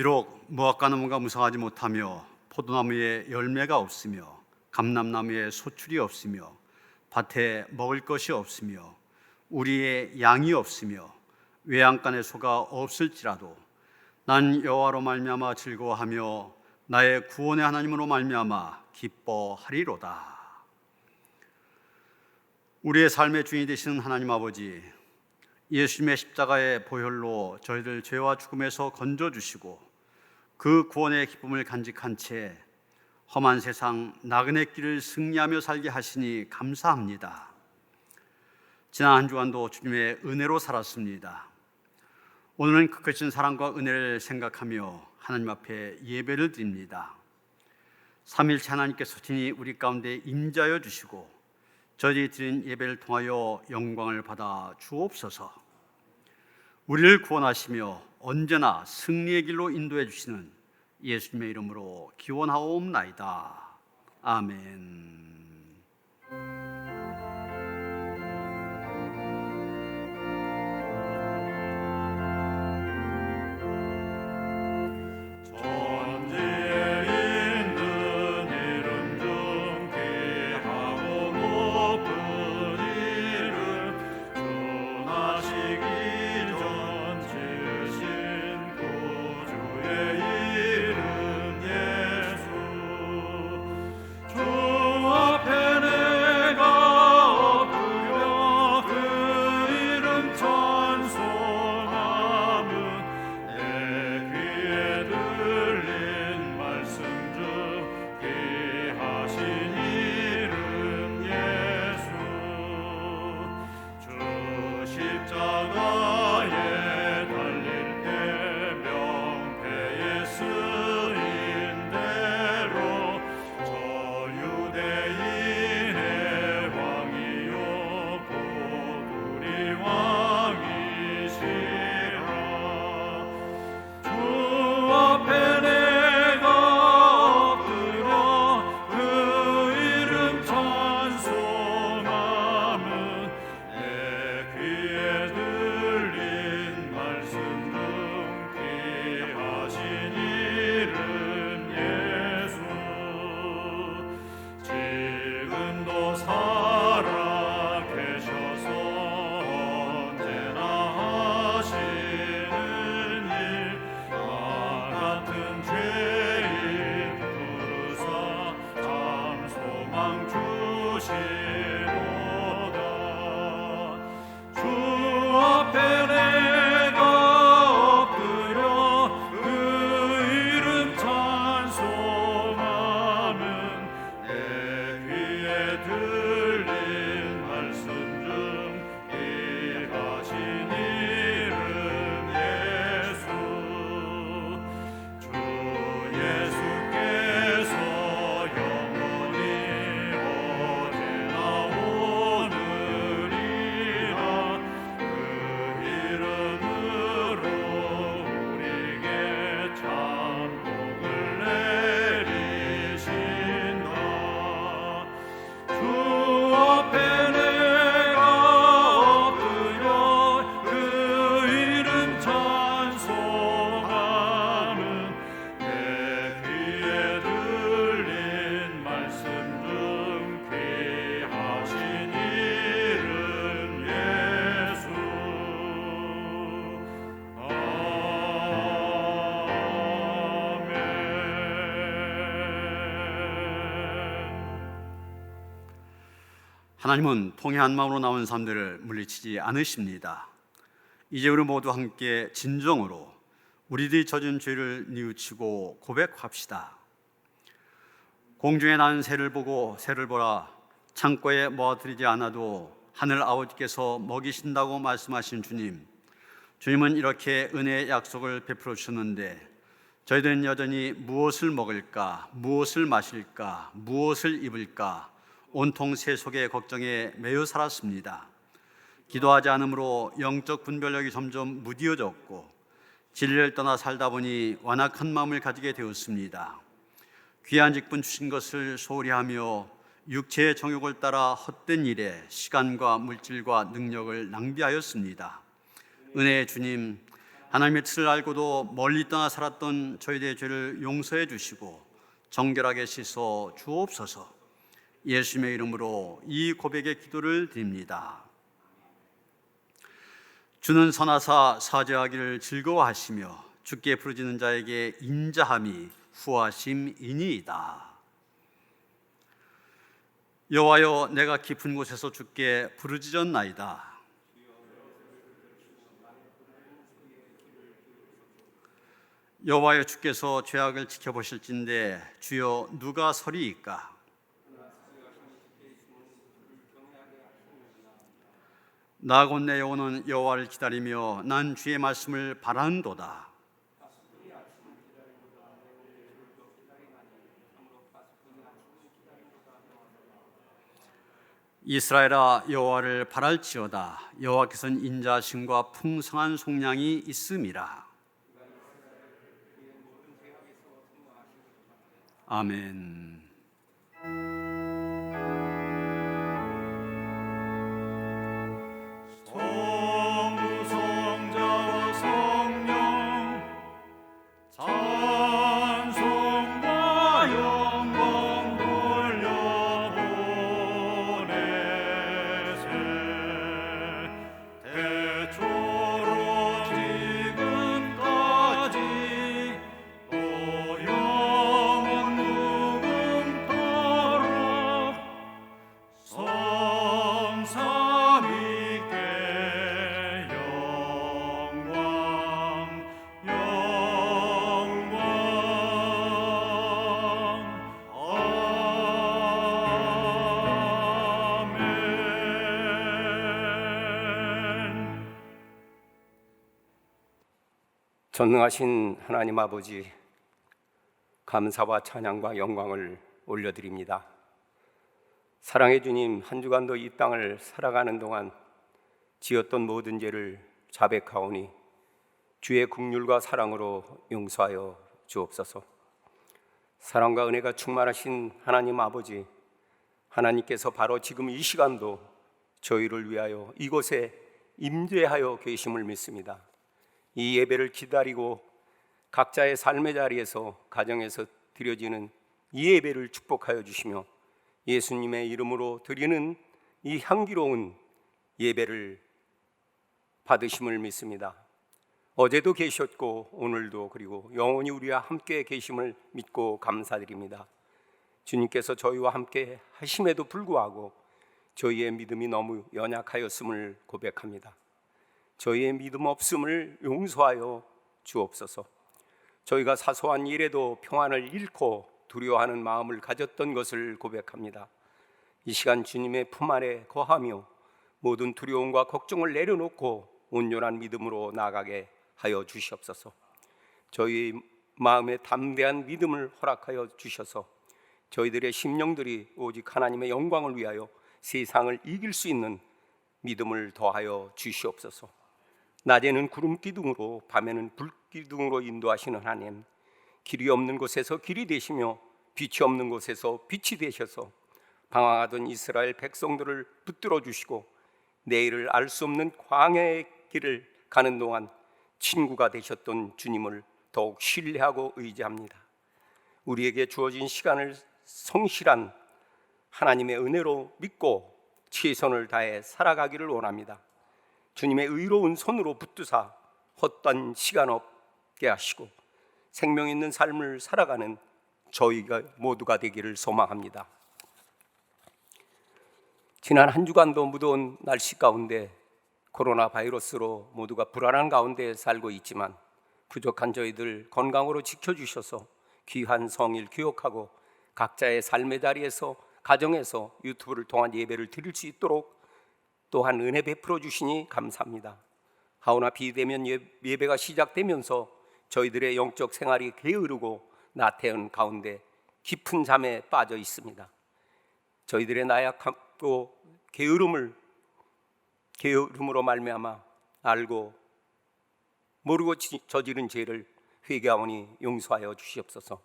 비록 무화과나무가 무성하지 못하며 포도나무에 열매가 없으며 감람나무에 소출이 없으며 밭에 먹을 것이 없으며 우리의 양이 없으며 외양간에 소가 없을지라도 난 여호와로 말미암아 즐거워하며 나의 구원의 하나님으로 말미암아 기뻐하리로다. 우리의 삶의 주인이 되시는 하나님 아버지, 예수님의 십자가의 보혈로 저희들 죄와 죽음에서 건져주시고 그 구원의 기쁨을 간직한 채 험한 세상 나그네 길을 승리하며 살게 하시니 감사합니다. 지난 한 주간도 주님의 은혜로 살았습니다. 오늘은 그 크신 사랑과 은혜를 생각하며 하나님 앞에 예배를 드립니다. 삼일체 하나님께서 친히 우리 가운데 임재하여 주시고 저희들이 드린 예배를 통하여 영광을 받아 주옵소서. 우리를 구원하시며 언제나 승리의 길로 인도해 주시는 예수님의 이름으로 기원하옵나이다. 아멘. 하나님은 통회한 마음으로 나온 사람들을 물리치지 않으십니다. 이제 우리 모두 함께 진정으로 우리들이 져진 죄를 뉘우치고 고백합시다. 공중에 나는 새를 보고 새를 보라, 창고에 모아들이지 않아도 하늘 아버지께서 먹이신다고 말씀하신 주님, 주님은 이렇게 은혜의 약속을 베풀어 주셨는데 저희들은 여전히 무엇을 먹을까, 무엇을 마실까, 무엇을 입을까 온통 세속의 걱정에 매여 살았습니다. 기도하지 않으므로 영적 분별력이 점점 무디어졌고 진리를 떠나 살다 보니 완악한 마음을 가지게 되었습니다. 귀한 직분 주신 것을 소홀히 하며 육체의 정욕을 따라 헛된 일에 시간과 물질과 능력을 낭비하였습니다. 은혜의 주님, 하나님의 뜻을 알고도 멀리 떠나 살았던 저희들의 죄를 용서해 주시고 정결하게 씻어 주옵소서. 예수님의 이름으로 이 고백의 기도를 드립니다. 주는 선하사 사죄하기를 즐거워하시며 주께 부르짖는 자에게 인자함이 후하심이니이다. 여호와여, 내가 깊은 곳에서 주께 부르짖었나이다. 여호와여, 주께서 죄악을 지켜보실진데 주여 누가 서리이까? 나 곧 내 영혼은 여호와를 기다리며 난 주의 말씀을 바라는도다. 이스라엘아, 여호와를 바랄지어다. 여호와께서는 인자하심과 풍성한 속량이 있음이라. 아멘. 성부성자와 성령 찬송과 영광 돌려보내세. 대초로 지금까지 또 영원 무궁토록 성삼위께 영광 아멘. 전능하신 하나님 아버지, 감사와 찬양과 영광을 올려드립니다. 사랑의 주님, 한 주간도 이 땅을 살아가는 동안 지었던 모든 죄를 자백하오니 주의 긍휼과 사랑으로 용서하여 주옵소서. 사랑과 은혜가 충만하신 하나님 아버지, 하나님께서 바로 지금 이 시간도 저희를 위하여 이곳에 임재하여 계심을 믿습니다. 이 예배를 기다리고 각자의 삶의 자리에서, 가정에서 드려지는 이 예배를 축복하여 주시며 예수님의 이름으로 드리는 이 향기로운 예배를 받으심을 믿습니다. 어제도 계셨고 오늘도, 그리고 영원히 우리와 함께 계심을 믿고 감사드립니다. 주님께서 저희와 함께 하심에도 불구하고 저희의 믿음이 너무 연약하였음을 고백합니다. 저희의 믿음 없음을 용서하여 주옵소서. 저희가 사소한 일에도 평안을 잃고 두려워하는 마음을 가졌던 것을 고백합니다. 이 시간 주님의 품 안에 거하며 모든 두려움과 걱정을 내려놓고 온전한 믿음으로 나아가게 하여 주시옵소서. 저희 마음에 담대한 믿음을 허락하여 주셔서 저희들의 심령들이 오직 하나님의 영광을 위하여 세상을 이길 수 있는 믿음을 더하여 주시옵소서. 낮에는 구름 기둥으로, 밤에는 불 기둥으로 인도하시는 하나님, 길이 없는 곳에서 길이 되시며 빛이 없는 곳에서 빛이 되셔서 방황하던 이스라엘 백성들을 붙들어 주시고 내일을 알 수 없는 광야의 길을 가는 동안 친구가 되셨던 주님을 더욱 신뢰하고 의지합니다. 우리에게 주어진 시간을 성실한 하나님의 은혜로 믿고 최선을 다해 살아가기를 원합니다. 주님의 의로운 손으로 붙드사 헛된 시간 없게 하시고 생명 있는 삶을 살아가는 저희가 모두가 되기를 소망합니다. 지난 한 주간도 무더운 날씨 가운데 코로나 바이러스로 모두가 불안한 가운데 살고 있지만 부족한 저희들 건강으로 지켜주셔서 귀한 성일 기억하고 각자의 삶의 자리에서, 가정에서 유튜브를 통한 예배를 드릴 수 있도록 또한 은혜 베풀어 주시니 감사합니다. 하오나 비대면 예배가 시작되면서 저희들의 영적 생활이 게으르고 나태한 가운데 깊은 잠에 빠져 있습니다. 저희들의 나약하고 게으름으로 말미암아 알고 모르고 저지른 죄를 회개하오니 용서하여 주시옵소서.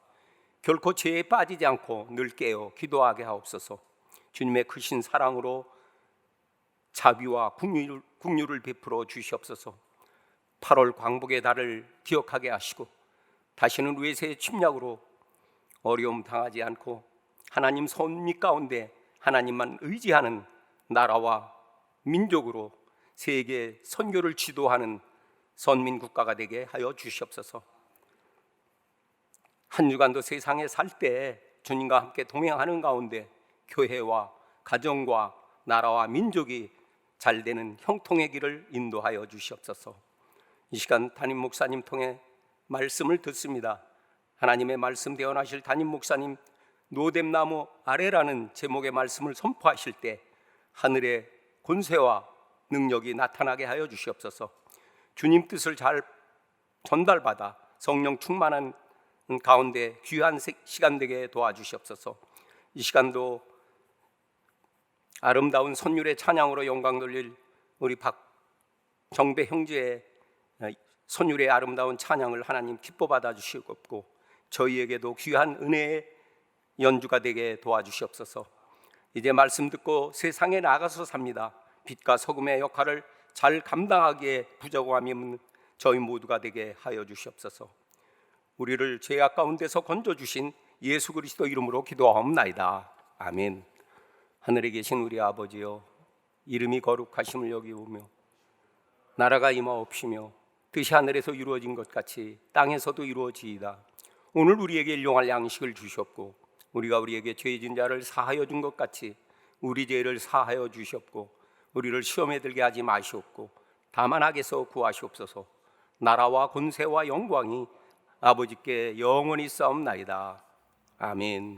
결코 죄에 빠지지 않고 늘 깨어 기도하게 하옵소서. 주님의 크신 사랑으로 자비와 긍휼을 베풀어 주시옵소서. 8월 광복의 달을 기억하게 하시고 다시는 외세의 침략으로 어려움 당하지 않고 하나님 섭리 가운데 하나님만 의지하는 나라와 민족으로 세계 선교를 지도하는 선민 국가가 되게 하여 주시옵소서. 한 주간도 세상에 살 때 주님과 함께 동행하는 가운데 교회와 가정과 나라와 민족이 잘 되는 형통의 길을 인도하여 주시옵소서. 이 시간 담임 목사님 통해 말씀을 듣습니다. 하나님의 말씀 대언하실 담임 목사님 노뎀나무 아래라는 제목의 말씀을 선포하실 때 하늘의 권세와 능력이 나타나게 하여 주시옵소서. 주님 뜻을 잘 전달받아 성령 충만한 가운데 귀한 시간 되게 도와주시옵소서. 이 시간도 아름다운 선율의 찬양으로 영광 돌릴 우리 박정배 형제의 선율의 아름다운 찬양을 하나님 기뻐 받아 주시옵고 저희에게도 귀한 은혜의 연주가 되게 도와주시옵소서. 이제 말씀 듣고 세상에 나가서 삽니다. 빛과 소금의 역할을 잘 감당하기에 부족함이 없는 저희 모두가 되게 하여 주시옵소서. 우리를 죄악 가운데서 건져주신 예수 그리스도 이름으로 기도하옵나이다. 아멘. 하늘에 계신 우리 아버지여, 이름이 거룩하심을 여기오며 나라가 임하옵시며 뜻이 하늘에서 이루어진 것 같이 땅에서도 이루어지이다. 오늘 우리에게 일용할 양식을 주시옵고 우리가 우리에게 죄진 자를 사하여 준 것 같이 우리 죄를 사하여 주시옵고 우리를 시험에 들게 하지 마시옵고 다만 악에서 구하시옵소서. 나라와 권세와 영광이 아버지께 영원히 싸움나이다. 아멘.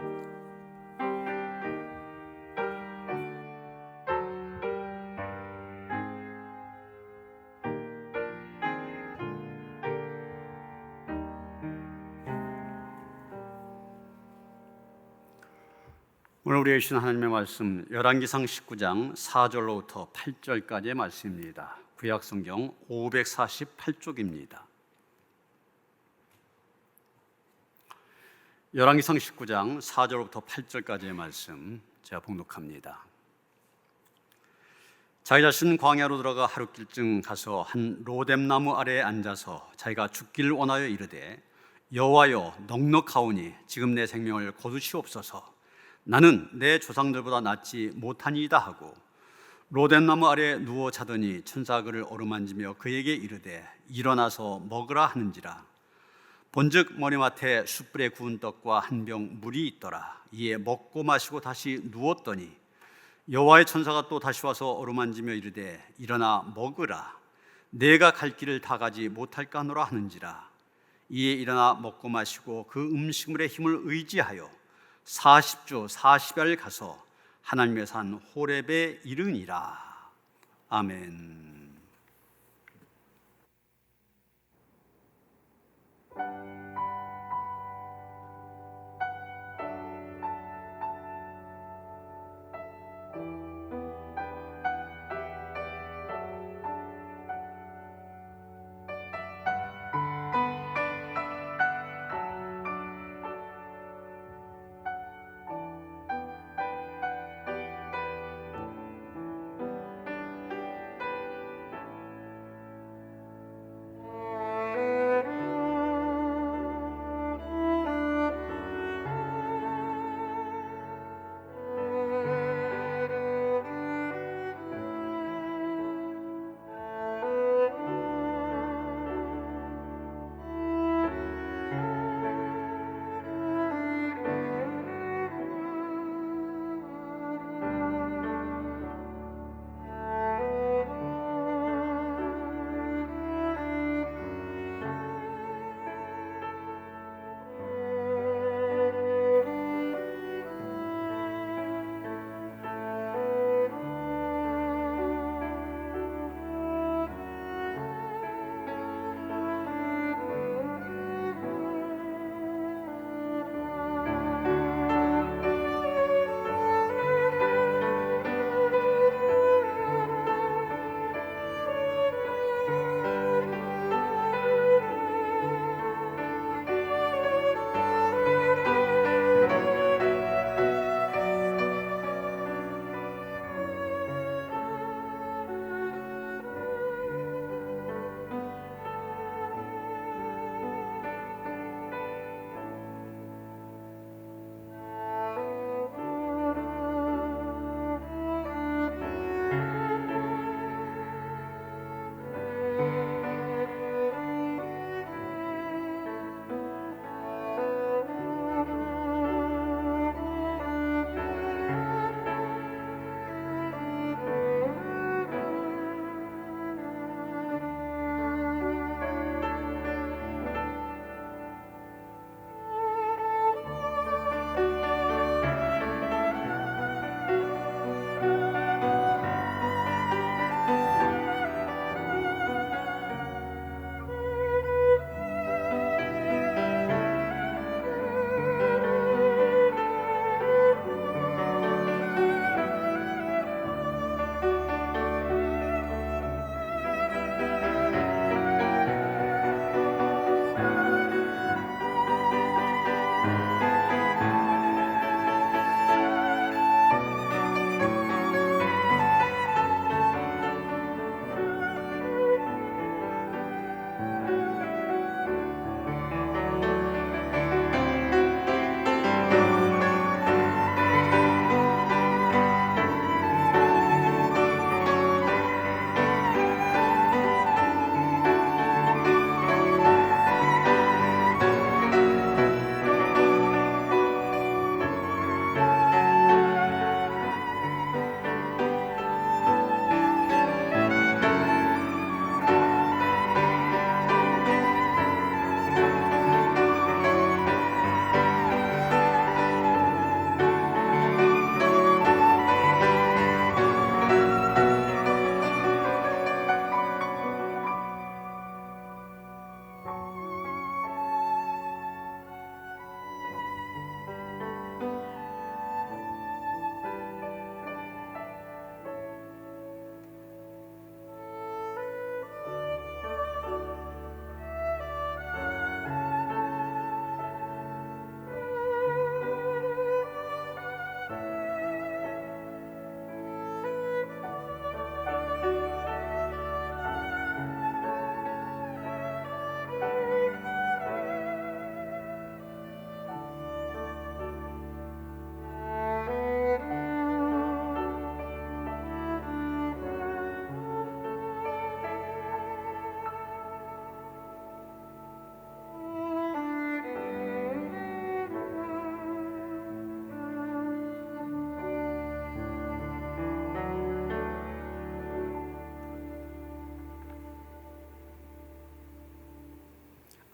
오늘 우리에게 주신 하나님의 말씀 열왕기상 19장 4절로부터 8절까지의 말씀입니다. 구약성경 548쪽입니다. 열왕기상 19장 4절로부터 8절까지의 말씀 제가 봉독합니다. 자기 자신 광야로 들어가 하룻길쯤 가서 한 로뎀나무 아래에 앉아서 자기가 죽기를 원하여 이르되 여호와여 넉넉하오니 지금 내 생명을 거두시옵소서. 나는 내 조상들보다 낫지 못하니이다 하고 로뎀나무 아래에 누워 자더니 천사가 그를 어루만지며 그에게 이르되 일어나서 먹으라 하는지라. 본즉 머리맡에 숯불에 구운 떡과 한 병 물이 있더라. 이에 먹고 마시고 다시 누웠더니 여호와의 천사가 또 다시 와서 어루만지며 이르되 일어나 먹으라. 내가 갈 길을 다 가지 못할까 하노라 하는지라. 이에 일어나 먹고 마시고 그 음식물의 힘을 의지하여 40주 40일 가서 하나님의 산 호렙에 이르니라. 아멘.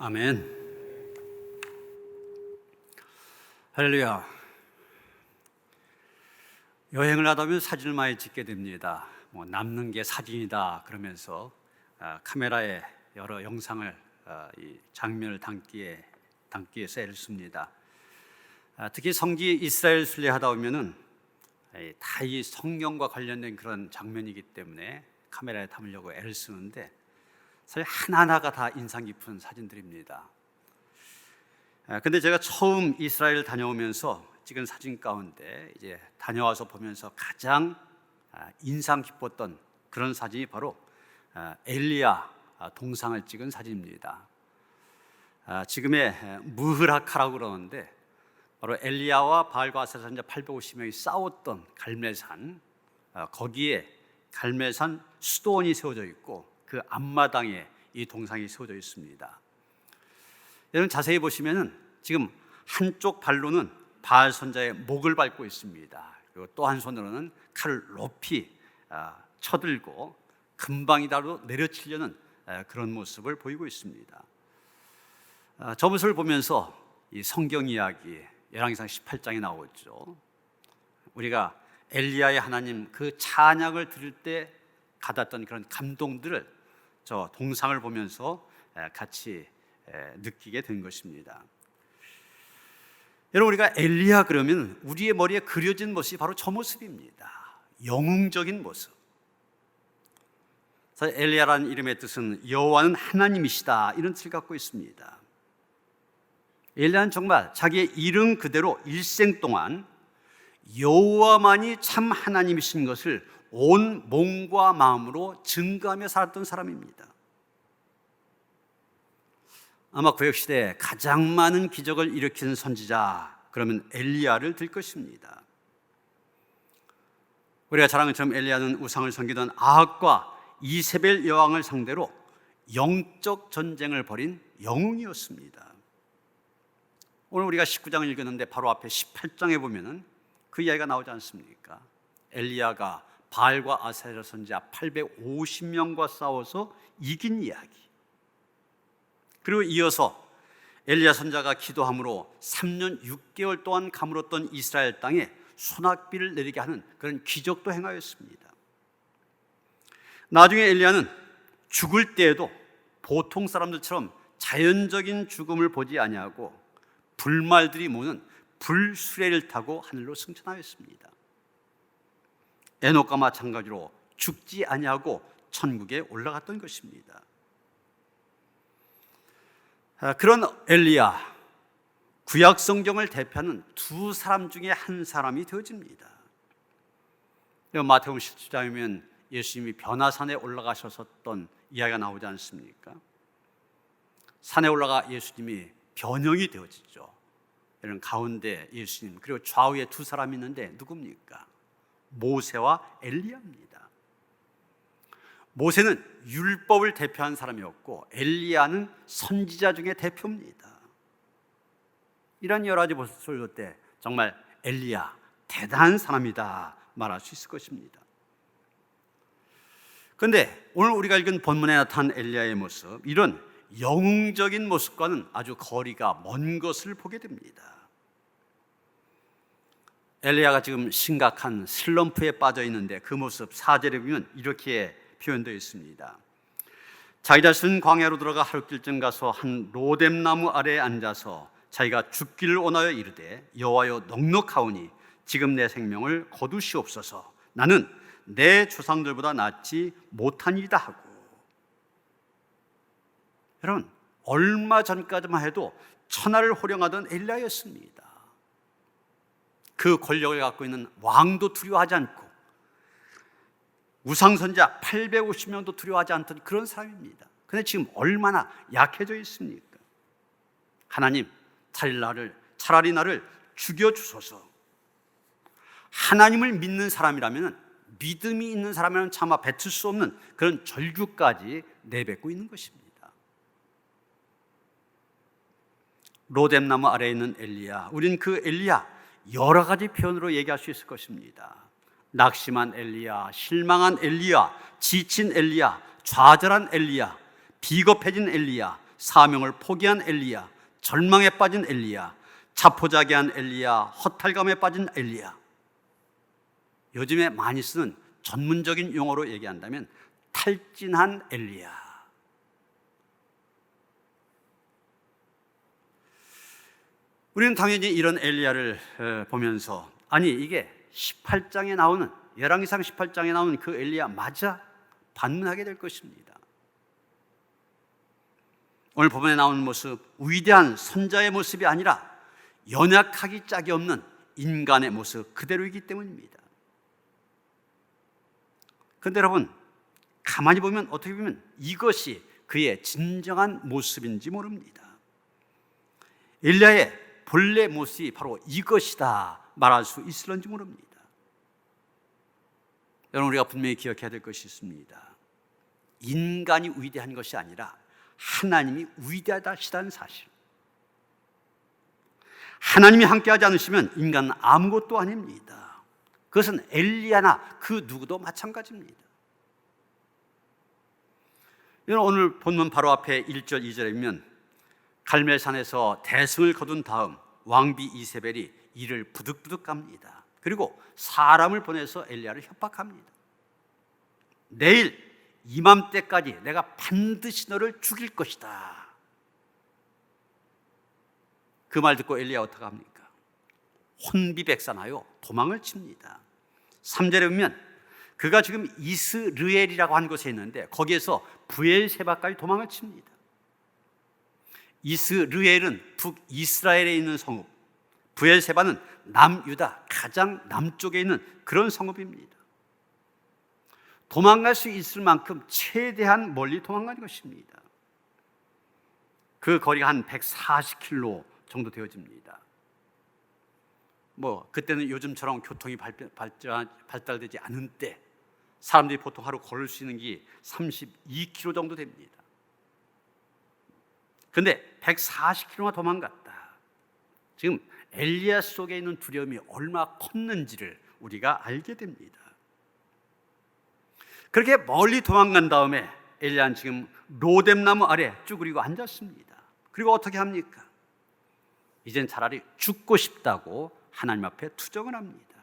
아멘. 할렐루야. 여행을 하다 보면 사진을 많이 찍게 됩니다. 남는 게 사진이다 그러면서 카메라에 여러 영상을 이 장면을 담기 위해서 애를 씁니다. 특히 성지 이스라엘 순례하다 보면은 다 이 성경과 관련된 그런 장면이기 때문에 카메라에 담으려고 애를 쓰는데 사실 하나하나가 다 인상 깊은 사진들입니다. 근데 제가 처음 이스라엘 다녀오면서 찍은 사진 가운데 이제 다녀와서 보면서 가장 인상 깊었던 그런 사진이 바로 엘리야 동상을 찍은 사진입니다. 지금의 무흐라카라고 그러는데 바로 엘리야와 바알과 아세라 선지자 850명이 싸웠던 갈멜산, 거기에 갈멜산 수도원이 세워져 있고 그 앞마당에 이 동상이 세워져 있습니다. 여러분 자세히 보시면은 지금 한쪽 발로는 바알 선자의 목을 밟고 있습니다. 그리고 또 한 손으로는 칼을 높이 쳐들고 금방이라도 내려치려는 그런 모습을 보이고 있습니다. 저 모습을 보면서 이 성경 이야기 열왕기상 18장에 나오죠. 우리가 엘리야의 하나님 그 찬양을 들을 때 받았던 그런 감동들을 저 동상을 보면서 같이 느끼게 된 것입니다. 여러분 우리가 엘리야 그러면 우리의 머리에 그려진 모습이 바로 저 모습입니다. 영웅적인 모습. 사실 엘리야라는 이름의 뜻은 여호와는 하나님이시다 이런 뜻을 갖고 있습니다. 엘리야는 정말 자기의 이름 그대로 일생 동안 여호와만이 참 하나님이신 것을 온 몸과 마음으로 증거하며 살았던 사람입니다. 아마 구약시대에 가장 많은 기적을 일으키는 선지자 그러면 엘리야를 들 것입니다. 우리가 잘 아는 것처럼 엘리야는 우상을 섬기던 아합과 이세벨 여왕을 상대로 영적 전쟁을 벌인 영웅이었습니다. 오늘 우리가 19장을 읽었는데 바로 앞에 18장에 보면은 그 이야기가 나오지 않습니까? 엘리야가 바알과 아세라 선지자 850명과 싸워서 이긴 이야기. 그리고 이어서 엘리야 선지자가 기도함으로 3년 6개월 동안 가물었던 이스라엘 땅에 소낙비를 내리게 하는 그런 기적도 행하였습니다. 나중에 엘리야는 죽을 때에도 보통 사람들처럼 자연적인 죽음을 보지 아니하고 불말들이 모는 불수레를 타고 하늘로 승천하였습니다. 에녹과 마찬가지로 죽지 아니하고 천국에 올라갔던 것입니다. 그런 엘리야, 구약 성경을 대표하는 두 사람 중에 한 사람이 되어집니다. 마태복음 17장이면 예수님이 변화산에 올라가셨었던 이야기가 나오지 않습니까? 산에 올라가 예수님이 변형이 되어지죠. 이런 가운데 예수님 그리고 좌우에 두 사람이 있는데 누굽니까? 모세와 엘리야입니다. 모세는 율법을 대표한 사람이었고 엘리야는 선지자 중에 대표입니다. 이런 여러 가지 모습을 볼 때 정말 엘리야 대단한 사람이다 말할 수 있을 것입니다. 그런데 오늘 우리가 읽은 본문에 나타난 엘리야의 모습, 이런 영웅적인 모습과는 아주 거리가 먼 것을 보게 됩니다. 엘리야가 지금 심각한 슬럼프에 빠져 있는데 그 모습 4절에 보면 이렇게 표현되어 있습니다. 자기 자신은 광야로 들어가 하룻길쯤 가서 한 로뎀나무 아래에 앉아서 자기가 죽기를 원하여 이르되 여호와여 넉넉하오니 지금 내 생명을 거두시옵소서. 나는 내 조상들보다 낫지 못하니이다 하고. 여러분 얼마 전까지만 해도 천하를 호령하던 엘리야였습니다. 그 권력을 갖고 있는 왕도 두려워하지 않고 우상선자 850명도 두려워하지 않던 그런 사람입니다. 그런데 지금 얼마나 약해져 있습니까? 하나님 차라리 나를 죽여주소서. 하나님을 믿는 사람이라면, 믿음이 있는 사람이라면 차마 뱉을 수 없는 그런 절규까지 내뱉고 있는 것입니다. 로뎀나무 아래에 있는 엘리야, 우리는 그 엘리야 여러 가지 표현으로 얘기할 수 있을 것입니다. 낙심한 엘리야, 실망한 엘리야, 지친 엘리야, 좌절한 엘리야, 비겁해진 엘리야, 사명을 포기한 엘리야, 절망에 빠진 엘리야, 자포자기한 엘리야, 허탈감에 빠진 엘리야. 요즘에 많이 쓰는 전문적인 용어로 얘기한다면 탈진한 엘리야. 우리는 당연히 이런 엘리야를 보면서 아니 이게 18장에 나오는 열왕기상 18장에 나오는 그 엘리야 맞아? 반문하게 될 것입니다. 오늘 본문에 나오는 모습, 위대한 선자의 모습이 아니라 연약하기 짝이 없는 인간의 모습 그대로이기 때문입니다. 그런데 여러분, 가만히 보면 어떻게 보면 이것이 그의 진정한 모습인지 모릅니다. 엘리야의 본래 모습이 바로 이것이다 말할 수 있을런지 모릅니다. 여러분, 우리가 분명히 기억해야 될 것이 있습니다. 인간이 위대한 것이 아니라 하나님이 위대하다시다는 사실. 하나님이 함께하지 않으시면 인간은 아무것도 아닙니다. 그것은 엘리야나 그 누구도 마찬가지입니다. 오늘 본문 바로 앞에 1절 2절에 보면 갈멜산에서 대승을 거둔 다음 왕비 이세벨이 이를 부득부득 갑니다. 그리고 사람을 보내서 엘리야를 협박합니다. 내일 이맘때까지 내가 반드시 너를 죽일 것이다. 그 말 듣고 엘리야 어떻게 합니까? 혼비백산하여 도망을 칩니다. 3절에 보면 그가 지금 이스르엘이라고 한 곳에 있는데 거기에서 브엘세바까지 도망을 칩니다. 이스르엘은 북이스라엘에 있는 성읍, 브엘세바는 남유다 가장 남쪽에 있는 그런 성읍입니다. 도망갈 수 있을 만큼 최대한 멀리 도망간 것입니다. 그 거리가 한 140km 정도 되어집니다. 그때는 요즘처럼 교통이 발달되지 않은 때 사람들이 보통 하루 걸을 수 있는 게 32km 정도 됩니다. 그런데 140km가 도망갔다. 지금 엘리야 속에 있는 두려움이 얼마나 컸는지를 우리가 알게 됩니다. 그렇게 멀리 도망간 다음에 엘리야는 지금 로뎀나무 아래 쭈그리고 앉았습니다. 그리고 어떻게 합니까? 이젠 차라리 죽고 싶다고 하나님 앞에 투정을 합니다.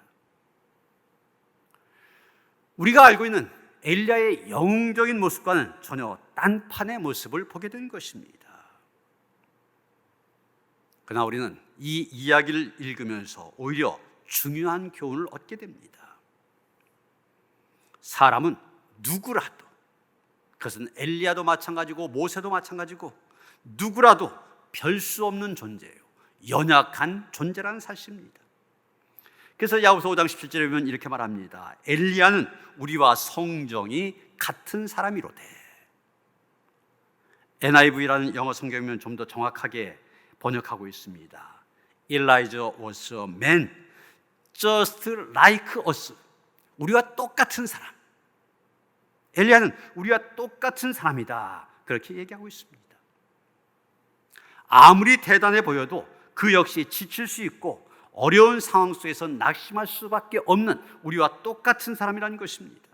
우리가 알고 있는 엘리야의 영웅적인 모습과는 전혀 딴판의 모습을 보게 된 것입니다. 그러나 우리는 이 이야기를 읽으면서 오히려 중요한 교훈을 얻게 됩니다. 사람은 누구라도, 그것은 엘리야도 마찬가지고 모세도 마찬가지고 누구라도 별 수 없는 존재예요. 연약한 존재라는 사실입니다. 그래서 야고보서 5장 17절에 보면 이렇게 말합니다. 엘리야는 우리와 성정이 같은 사람이로되. NIV라는 영어 성경이면 좀 더 정확하게 번역하고 있습니다. Elijah was a man just like us. 우리와 똑같은 사람. 엘리야는 우리와 똑같은 사람이다. 그렇게 얘기하고 있습니다. 아무리 대단해 보여도 그 역시 지칠 수 있고 어려운 상황 속에서 낙심할 수밖에 없는 우리와 똑같은 사람이라는 것입니다.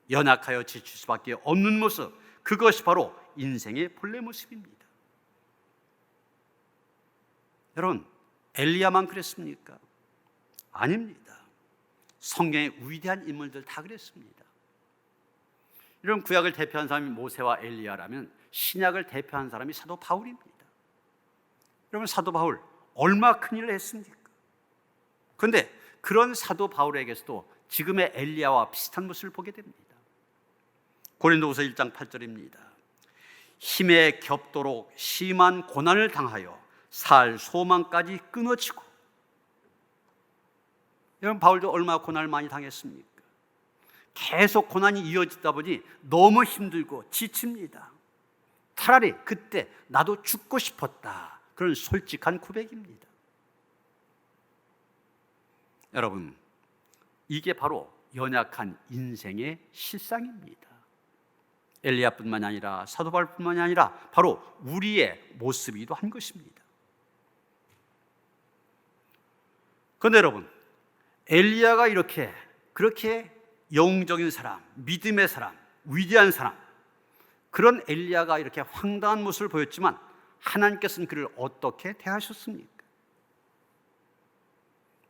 연약하여 지칠 수밖에 없는 모습, 그것이 바로 인생의 본래 모습입니다. 여러분, 엘리야만 그랬습니까? 아닙니다. 성경의 위대한 인물들 다 그랬습니다. 이런 구약을 대표한 사람이 모세와 엘리야라면 신약을 대표한 사람이 사도 바울입니다. 여러분, 사도 바울 얼마 큰일을 했습니까? 그런데 그런 사도 바울에게서도 지금의 엘리야와 비슷한 모습을 보게 됩니다. 고린도후서 1장 8절입니다. 힘에 겹도록 심한 고난을 당하여 살 소망까지 끊어지고. 여러분, 바울도 얼마나 고난을 많이 당했습니까? 계속 고난이 이어지다 보니 너무 힘들고 지칩니다. 차라리 그때 나도 죽고 싶었다. 그런 솔직한 고백입니다. 여러분, 이게 바로 연약한 인생의 실상입니다. 엘리야뿐만이 아니라 사도 바울뿐만이 아니라 바로 우리의 모습이기도 한 것입니다. 그런데 여러분, 엘리야가 그렇게 영웅적인 사람, 믿음의 사람, 위대한 사람, 그런 엘리야가 이렇게 황당한 모습을 보였지만 하나님께서는 그를 어떻게 대하셨습니까?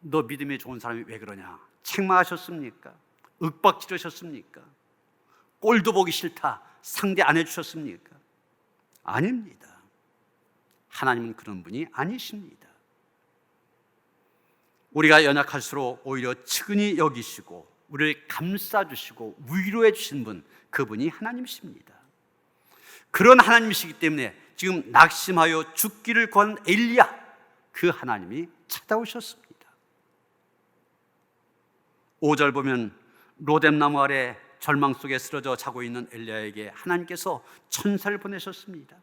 너 믿음이 좋은 사람이 왜 그러냐? 책망하셨습니까? 윽박 지르셨습니까? 꼴도 보기 싫다 상대 안 해주셨습니까? 아닙니다. 하나님은 그런 분이 아니십니다. 우리가 연약할수록 오히려 측은히 여기시고 우리를 감싸주시고 위로해 주신 분, 그분이 하나님이십니다. 그런 하나님이시기 때문에 지금 낙심하여 죽기를 구한 엘리야, 그 하나님이 찾아오셨습니다. 5절 보면 로뎀나무 아래 절망 속에 쓰러져 자고 있는 엘리야에게 하나님께서 천사를 보내셨습니다.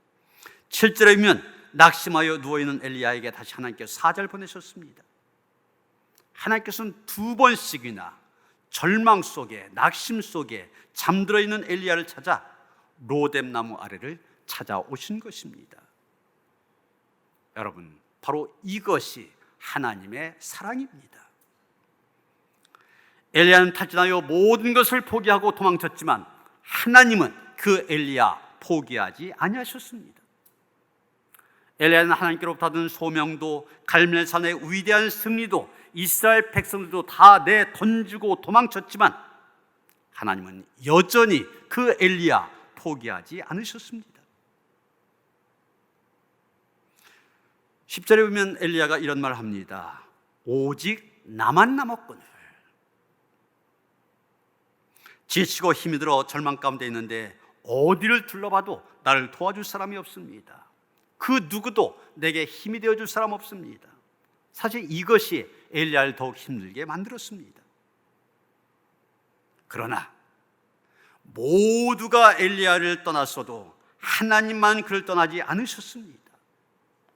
7절에 보면 낙심하여 누워있는 엘리야에게 다시 하나님께서 사자를 보내셨습니다. 하나님께서는 2번씩이나 절망 속에, 낙심 속에 잠들어 있는 엘리야를 찾아 로뎀나무 아래를 찾아오신 것입니다. 여러분, 바로 이것이 하나님의 사랑입니다. 엘리야는 탈진하여 모든 것을 포기하고 도망쳤지만 하나님은 그 엘리야 포기하지 아니하셨습니다. 엘리야는 하나님께로부터 받은 소명도, 갈멜산의 위대한 승리도, 이스라엘 백성들도 다 내던지고 도망쳤지만 하나님은 여전히 그 엘리야 포기하지 않으셨습니다. 10절에 보면 엘리야가 이런 말을 합니다. 오직 나만 남았거늘. 지치고 힘이 들어 절망 가운데 있는데 어디를 둘러봐도 나를 도와줄 사람이 없습니다. 그 누구도 내게 힘이 되어줄 사람 없습니다. 사실 이것이 엘리야를 더욱 힘들게 만들었습니다. 그러나 모두가 엘리야를 떠났어도 하나님만 그를 떠나지 않으셨습니다.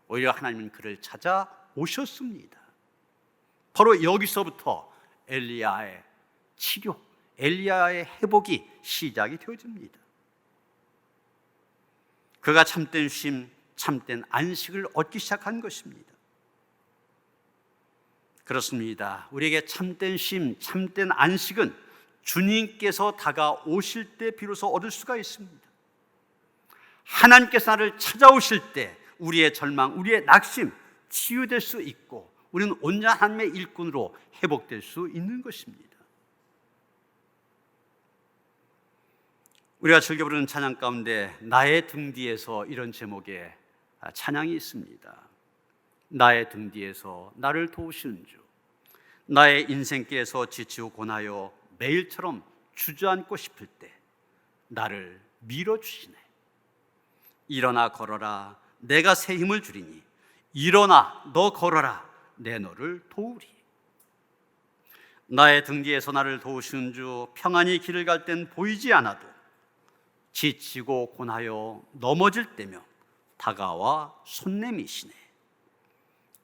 오히려 하나님은 그를 찾아오셨습니다. 바로 여기서부터 엘리야의 치료, 엘리야의 회복이 시작이 되어집니다. 그가 참된 쉼, 참된 안식을 얻기 시작한 것입니다. 그렇습니다. 우리에게 참된 쉼, 참된 안식은 주님께서 다가오실 때 비로소 얻을 수가 있습니다. 하나님께서 나를 찾아오실 때 우리의 절망, 우리의 낙심 치유될 수 있고 우리는 온전한 하나님의 일꾼으로 회복될 수 있는 것입니다. 우리가 즐겨 부르는 찬양 가운데 나의 등 뒤에서 이런 제목의 찬양이 있습니다. 나의 등 뒤에서 나를 도우시는 주, 나의 인생길에서 지치고 고나여 매일처럼 주저앉고 싶을 때 나를 밀어주시네. 일어나 걸어라, 내가 새 힘을 주리니 일어나 너 걸어라, 내 너를 도우리. 나의 등 뒤에서 나를 도우시는 주, 평안히 길을 갈 땐 보이지 않아도 지치고 고나여 넘어질 때며 다가와 손 내미시네.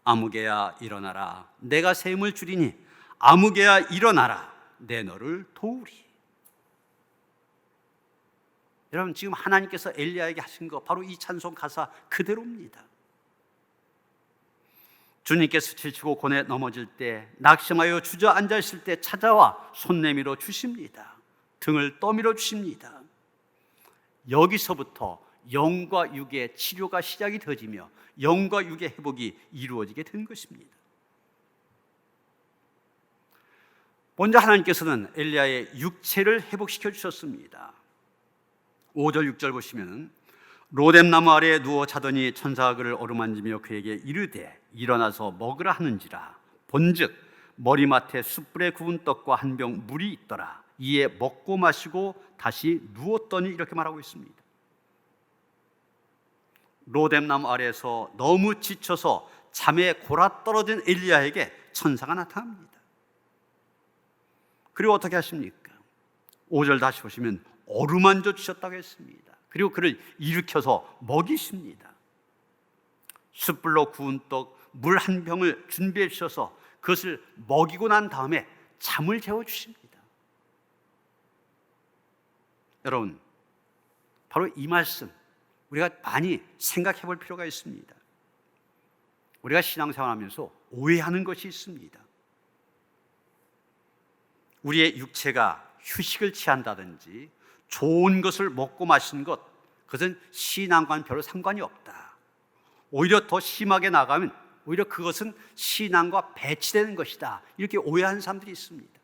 아무개야 일어나라, 내가 새 힘을 주리니 아무개야 일어나라, 내 너를 도우리. 여러분, 지금 하나님께서 엘리야에게 하신 거 바로 이 찬송 가사 그대로입니다. 주님께서 지치고 고뇌 넘어질 때, 낙심하여 주저앉아 있을 때 찾아와 손 내밀어 주십니다. 등을 떠밀어 주십니다. 여기서부터 영과 육의 치료가 시작이 되어지며 영과 육의 회복이 이루어지게 된 것입니다. 먼저 하나님께서는 엘리야의 육체를 회복시켜 주셨습니다. 5절 6절 보시면 로뎀나무 아래에 누워 자더니 천사가 그를 어루만지며 그에게 이르되 일어나서 먹으라 하는지라. 본즉 머리맡에 숯불에 구운 떡과 한 병 물이 있더라. 이에 먹고 마시고 다시 누웠더니, 이렇게 말하고 있습니다. 로뎀나무 아래에서 너무 지쳐서 잠에 골아떨어진 엘리야에게 천사가 나타납니다. 그리고 어떻게 하십니까? 5절 다시 보시면 어루만져 주셨다고 했습니다. 그리고 그를 일으켜서 먹이십니다. 숯불로 구운 떡, 물 한 병을 준비해 주셔서 그것을 먹이고 난 다음에 잠을 재워주십니다. 여러분, 바로 이 말씀 우리가 많이 생각해 볼 필요가 있습니다. 우리가 신앙생활하면서 오해하는 것이 있습니다. 우리의 육체가 휴식을 취한다든지 좋은 것을 먹고 마시는 것, 그것은 신앙과는 별로 상관이 없다. 오히려 더 심하게 나가면 오히려 그것은 신앙과 배치되는 것이다. 이렇게 오해하는 사람들이 있습니다.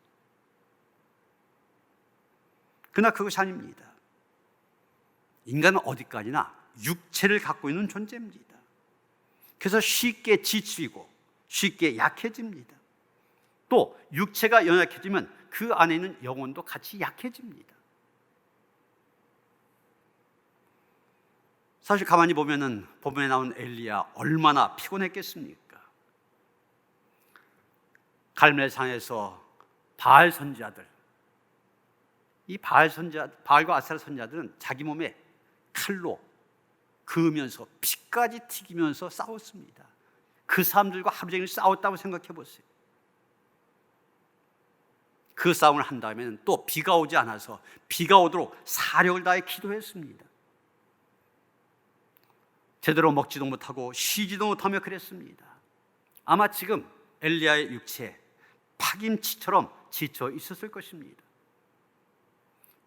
그러나 그것이 아닙니다. 인간은 어디까지나 육체를 갖고 있는 존재입니다. 그래서 쉽게 지치고 쉽게 약해집니다. 또 육체가 연약해지면 그 안에 있는 영혼도 같이 약해집니다. 사실 가만히 보면은 본문에 나온 엘리야 얼마나 피곤했겠습니까? 갈멜산에서 바알 선지자들, 이 바알과 아세라 선지자들은 자기 몸에 칼로 그으면서 피까지 튀기면서 싸웠습니다. 그 사람들과 하루 종일 싸웠다고 생각해 보세요. 그 싸움을 한 다음에는 또 비가 오지 않아서 비가 오도록 사력을 다해 기도했습니다. 제대로 먹지도 못하고 쉬지도 못하며 그랬습니다. 아마 지금 엘리야의 육체 파김치처럼 지쳐 있었을 것입니다.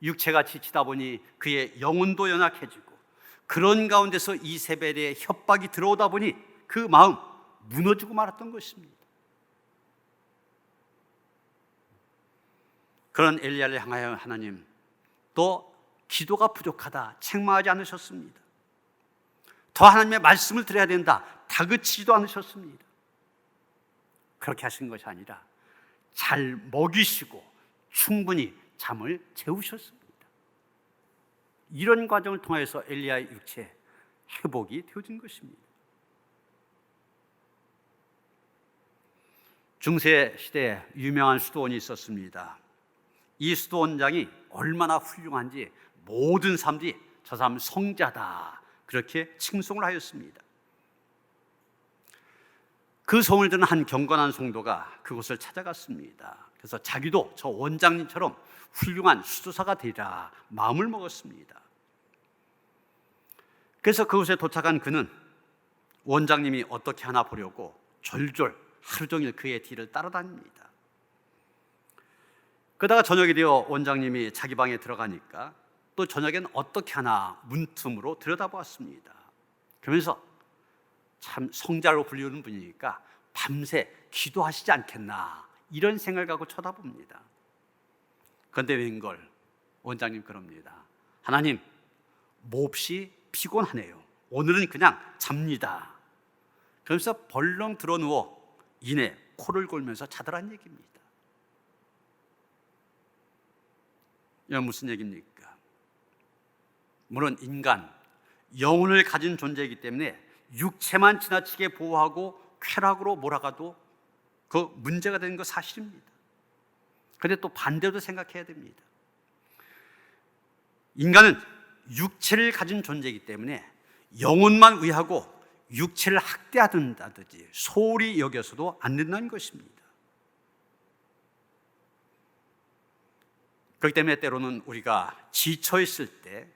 육체가 지치다 보니 그의 영혼도 연약해지고 그런 가운데서 이세벨의 협박이 들어오다 보니 그 마음 무너지고 말았던 것입니다. 그런 엘리야를 향하여 하나님 또 기도가 부족하다 책망하지 않으셨습니다. 더 하나님의 말씀을 드려야 된다 다그치지도 않으셨습니다. 그렇게 하신 것이 아니라 잘 먹이시고 충분히 잠을 재우셨습니다. 이런 과정을 통해서 엘리야의 육체 회복이 되어진 것입니다. 중세 시대에 유명한 수도원이 있었습니다. 이 수도원장이 얼마나 훌륭한지 모든 사람들이 저 사람 성자다 그렇게 칭송을 하였습니다. 그 소문을 듣는 한 경건한 성도가 그곳을 찾아갔습니다. 그래서 자기도 저 원장님처럼 훌륭한 수도사가 되리라 마음을 먹었습니다. 그래서 그곳에 도착한 그는 원장님이 어떻게 하나 보려고 졸졸 하루 종일 그의 뒤를 따라다닙니다. 그러다가 저녁이 되어 원장님이 자기 방에 들어가니까 또 저녁엔 어떻게 하나 문틈으로 들여다보았습니다. 그러면서 참 성자로 불리우는 분이니까 밤새 기도하시지 않겠나 이런 생각을 갖고 쳐다봅니다. 그런데 웬걸 원장님 그럽니다. 하나님 몹시 피곤하네요. 오늘은 그냥 잡니다. 그러면서 벌렁 들어누워 이내 코를 골면서 자더란 얘기입니다. 이건 무슨 얘기입니까? 물론 인간 영혼을 가진 존재이기 때문에 육체만 지나치게 보호하고 쾌락으로 몰아가도 그 문제가 되는 거 사실입니다. 그런데 또 반대로 생각해야 됩니다. 인간은 육체를 가진 존재이기 때문에 영혼만 위하고 육체를 학대하든다든지 소홀히 여겨서도 안 된다는 것입니다. 그렇기 때문에 때로는 우리가 지쳐있을 때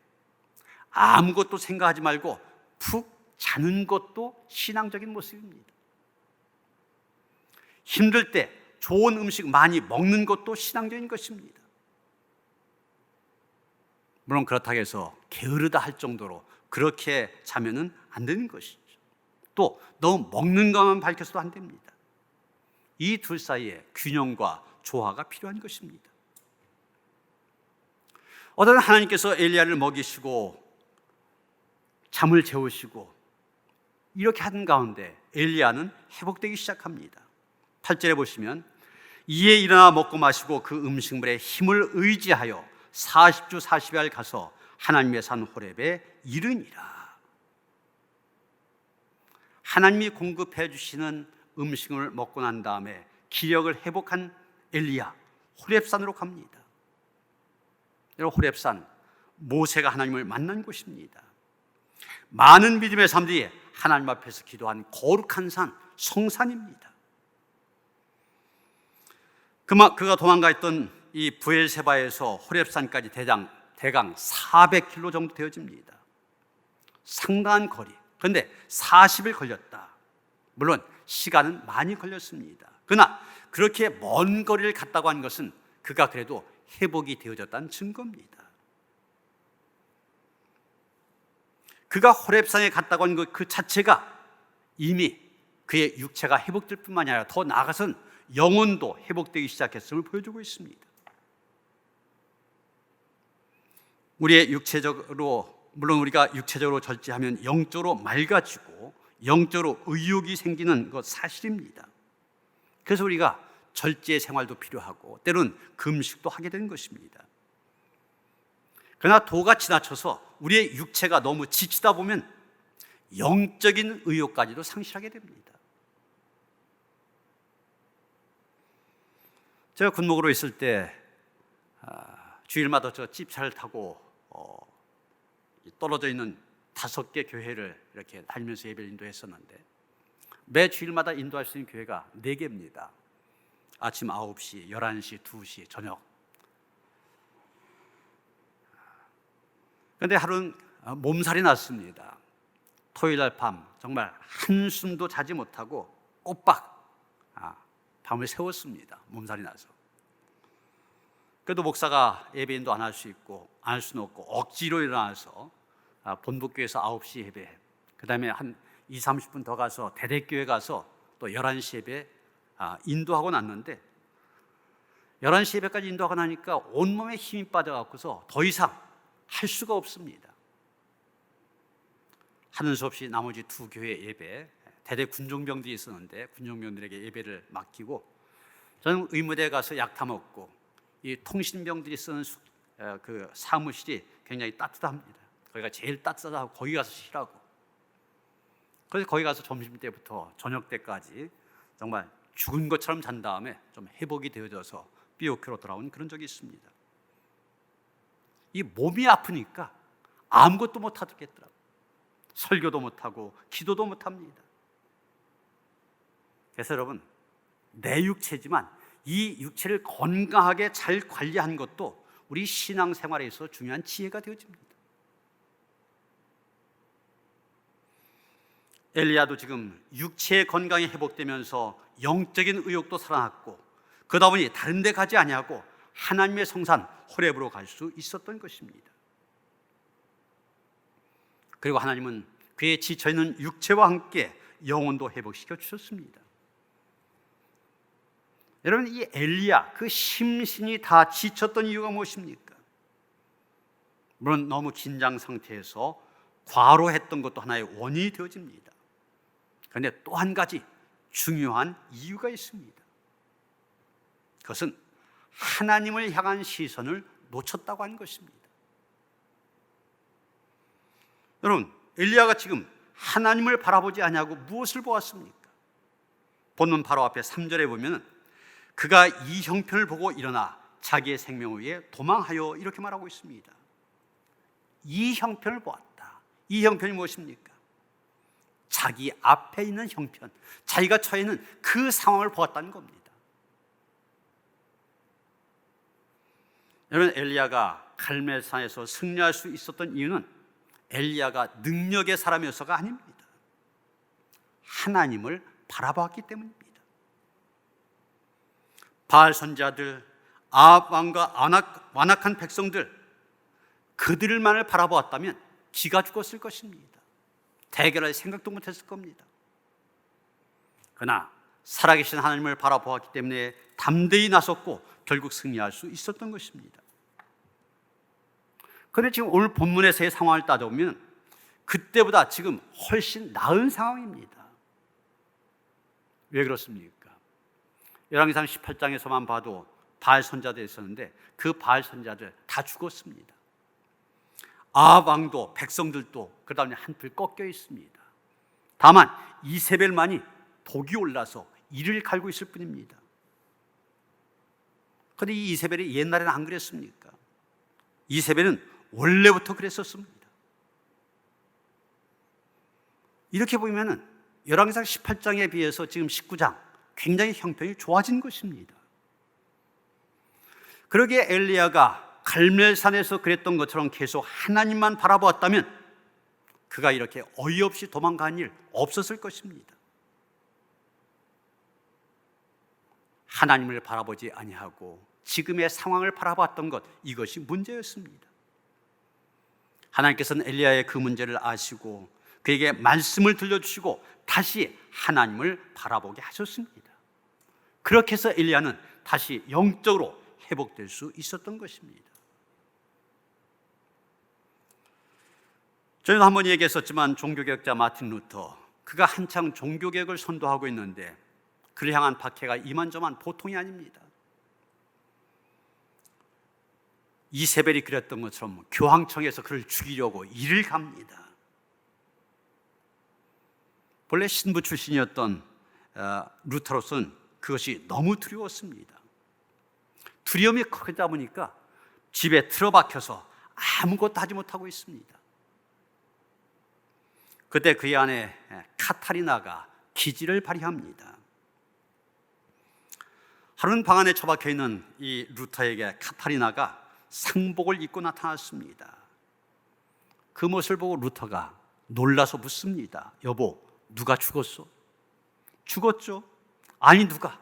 아무것도 생각하지 말고 푹 자는 것도 신앙적인 모습입니다. 힘들 때 좋은 음식 많이 먹는 것도 신앙적인 것입니다. 물론 그렇다고 해서 게으르다 할 정도로 그렇게 자면은 안 되는 것이죠. 또 너무 먹는 것만 밝혀서도 안 됩니다. 이 둘 사이에 균형과 조화가 필요한 것입니다. 어떤 하나님께서 엘리야를 먹이시고 잠을 재우시고 이렇게 하는 가운데 엘리야는 회복되기 시작합니다. 8절에 보시면 이에 일어나 먹고 마시고 그 음식물에 힘을 의지하여 40주 40일 가서 하나님의 산 호렙에 이르니라. 하나님이 공급해 주시는 음식을 먹고 난 다음에 기력을 회복한 엘리야 호렙산으로 갑니다. 호렙산 모세가 하나님을 만난 곳입니다. 많은 믿음의 사람들이 하나님 앞에서 기도한 거룩한 산 성산입니다. 그가 도망가 있던 이 브엘세바에서 호렙산까지 대강 400km 정도 되어집니다. 상당한 거리. 그런데 40일 걸렸다. 물론 시간은 많이 걸렸습니다. 그러나 그렇게 먼 거리를 갔다고 한 것은 그가 그래도 회복이 되어졌다는 증거입니다. 그가 호렙산에 갔다고 한 것 그 자체가 이미 그의 육체가 회복될 뿐만이 아니라 더 나아가서는 영혼도 회복되기 시작했음을 보여주고 있습니다. 우리의 육체적으로, 물론 우리가 육체적으로 절제하면 영적으로 맑아지고 영적으로 의욕이 생기는 것 사실입니다. 그래서 우리가 절제 생활도 필요하고 때로는 금식도 하게 되는 것입니다. 그러나 도가 지나쳐서 우리의 육체가 너무 지치다 보면 영적인 의욕까지도 상실하게 됩니다. 제가 군목으로 있을 때 주일마다 저 집차를 타고 떨어져 있는 5개 교회를 이렇게 다니면서 예배를 인도했었는데 매 주일마다 인도할 수 있는 교회가 4개입니다. 아침 9시, 11시, 2시, 저녁. 그런데 하루는 몸살이 났습니다. 토요일 날 밤 정말 한숨도 자지 못하고 꼬박 밤을 새웠습니다. 몸살이 나서. 그래도 목사가 예배인도 안 할 수 있고 안 할 수는 없고 억지로 일어나서 본부교회에서 9시 예배, 그 다음에 한 20-30분 더 가서 대대교회 가서 또 11시 예배 인도하고 났는데 11시 예배까지 인도하고 나니까 온몸에 힘이 빠져갖고서 더 이상 할 수가 없습니다. 하는 수 없이 나머지 2교회 예배, 대대 군종병들이 있었는데 군종병들에게 예배를 맡기고 저는 의무대에 가서 약 타먹고 이 통신병들이 쓰는 그 사무실이 굉장히 따뜻합니다. 거기가 제일 따뜻하고 거기 가서 쉬라고. 그래서 거기 가서 점심때부터 저녁때까지 정말 죽은 것처럼 잔 다음에 좀 회복이 되어져서 삐오큐로 돌아온 그런 적이 있습니다. 이 몸이 아프니까 아무것도 못 하겠더라고요. 설교도 못하고 기도도 못합니다. 그래서 여러분, 내 육체지만 이 육체를 건강하게 잘 관리한 것도 우리 신앙생활에 있어서 중요한 지혜가 되어집니다. 엘리야도 지금 육체의 건강이 회복되면서 영적인 의욕도 살아났고 그러다 보니 다른 데 가지 아니하고 하나님의 성산 호렙으로 갈 수 있었던 것입니다. 그리고 하나님은 그의 지쳐있는 육체와 함께 영혼도 회복시켜 주셨습니다. 여러분, 이 엘리야 그 심신이 다 지쳤던 이유가 무엇입니까? 물론 너무 긴장 상태에서 과로했던 것도 하나의 원인이 되어집니다. 그런데 또 한 가지 중요한 이유가 있습니다. 그것은 하나님을 향한 시선을 놓쳤다고 하는 것입니다. 여러분, 엘리야가 지금 하나님을 바라보지 아니하고 무엇을 보았습니까? 본문 바로 앞에 3절에 보면 그가 이 형편을 보고 일어나 자기의 생명을 위해 도망하여 이렇게 말하고 있습니다. 이 형편을 보았다. 이 형편이 무엇입니까? 자기 앞에 있는 형편, 자기가 처해 있는 그 상황을 보았다는 겁니다. 여러분, 엘리야가 갈멜산에서 승리할 수 있었던 이유는 엘리야가 능력의 사람이어서가 아닙니다. 하나님을 바라보았기 때문입니다. 바알 선지자들, 아합 왕과 완악한 백성들, 그들만을 바라보았다면 기가 죽었을 것입니다. 대결할 생각도 못했을 겁니다. 그러나 살아계신 하나님을 바라보았기 때문에 담대히 나섰고 결국 승리할 수 있었던 것입니다. 그런데 지금 오늘 본문에서의 상황을 따져보면 그때보다 지금 훨씬 나은 상황입니다. 왜 그렇습니까? 열왕기상 18장에서만 봐도 바알 선지자들이 있었는데 그 바알 선지자들 다 죽었습니다. 아합 왕도 백성들도 그 다음에 한풀 꺾여 있습니다. 다만 이세벨만이 독이 올라서 이를 갈고 있을 뿐입니다. 그런데 이 이세벨이 옛날에는 안 그랬습니까? 이세벨은 원래부터 그랬었습니다. 이렇게 보면 열왕기상 18장에 비해서 지금 19장 굉장히 형편이 좋아진 것입니다. 그러기에 엘리야가 갈멜산에서 그랬던 것처럼 계속 하나님만 바라보았다면 그가 이렇게 어이없이 도망간 일 없었을 것입니다. 하나님을 바라보지 아니하고 지금의 상황을 바라봤던 것, 이것이 문제였습니다. 하나님께서는 엘리야의 그 문제를 아시고 그에게 말씀을 들려주시고 다시 하나님을 바라보게 하셨습니다. 그렇게 해서 엘리야는 다시 영적으로 회복될 수 있었던 것입니다. 저희도 한번 얘기했었지만 종교개혁자 마틴 루터, 그가 한창 종교개혁을 선도하고 있는데 그를 향한 박해가 이만저만 보통이 아닙니다. 이세벨이 그랬던 것처럼 교황청에서 그를 죽이려고 이를 갑니다. 본래 신부 출신이었던 루터로서는 그것이 너무 두려웠습니다. 두려움이 크다 보니까 집에 틀어박혀서 아무것도 하지 못하고 있습니다. 그때 그의 아내 카타리나가 기지를 발휘합니다. 하루는 방 안에 처박혀 있는 이 루터에게 카타리나가 상복을 입고 나타났습니다. 그 모습을 보고 루터가 놀라서 묻습니다. 여보, 누가 죽었어? 죽었죠? 아니, 누가?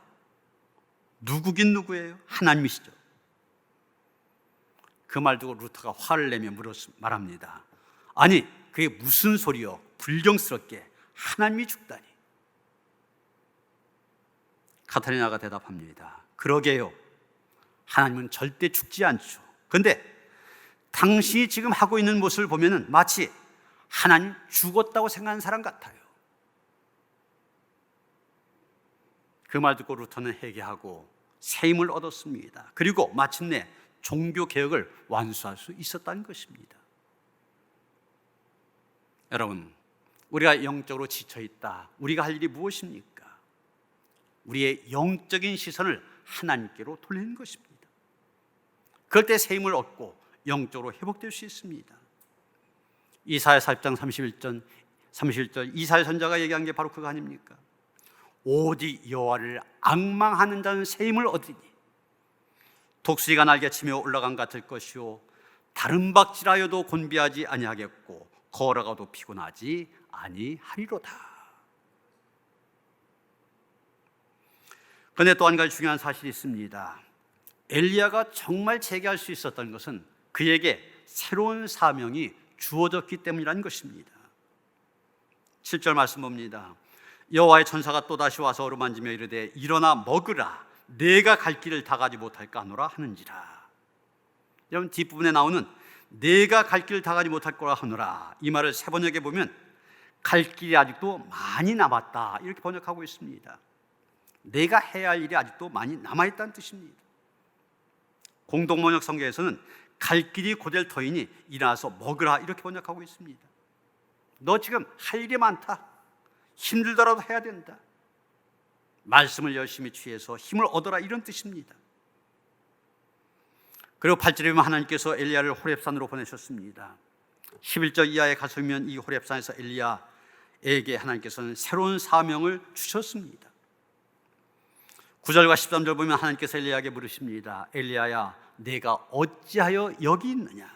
누구긴 누구예요? 하나님이시죠. 그 말 듣고 루터가 화를 내며 말합니다. 아니, 그게 무슨 소리요? 불경스럽게 하나님이 죽다니. 카타리나가 대답합니다. 그러게요. 하나님은 절대 죽지 않죠. 그런데 당신이 지금 하고 있는 모습을 보면 마치 하나님 죽었다고 생각하는 사람 같아요. 그 말 듣고 루터는 회개하고 새 힘을 얻었습니다. 그리고 마침내 종교개혁을 완수할 수 있었다는 것입니다. 여러분, 우리가 영적으로 지쳐있다. 우리가 할 일이 무엇입니까? 우리의 영적인 시선을 하나님께로 돌리는 것입니다. 그럴 때 새 힘을 얻고 영적으로 회복될 수 있습니다. 이사야 40장 31절 이사야 선지자가 얘기한 게 바로 그거 아닙니까? 오직 여호와를 앙망하는 자는 새 힘을 얻으니 독수리가 날개치며 올라간 같을 것이요 다른 박질하여도 곤비하지 아니하겠고 걸어가도 피곤하지 아니하리로다. 그런데 또 한 가지 중요한 사실이 있습니다. 엘리야가 정말 재개할 수 있었던 것은 그에게 새로운 사명이 주어졌기 때문이라는 것입니다. 7절 말씀 봅니다. 여호와의 천사가 또다시 와서 어루만지며 이르되 일어나 먹으라 내가 갈 길을 다 가지 못할까 하노라 하는지라. 여러분, 뒷부분에 나오는 내가 갈 길을 다 가지 못할 거라 하노라, 이 말을 세 번역에 보면 갈 길이 아직도 많이 남았다 이렇게 번역하고 있습니다. 내가 해야 할 일이 아직도 많이 남아있다는 뜻입니다. 공동번역 성경에서는 갈 길이 고될 터이니 일어나서 먹으라 이렇게 번역하고 있습니다. 너 지금 할 일이 많다. 힘들더라도 해야 된다. 말씀을 열심히 취해서 힘을 얻어라 이런 뜻입니다. 그리고 8절에 보면 하나님께서 엘리야를 호렙산으로 보내셨습니다. 11절 이하에 가서면 이 호렙산에서 엘리야에게 하나님께서는 새로운 사명을 주셨습니다. 9절과 13절 보면 하나님께서 엘리야에게 물으십니다. 엘리야야, 내가 어찌하여 여기 있느냐?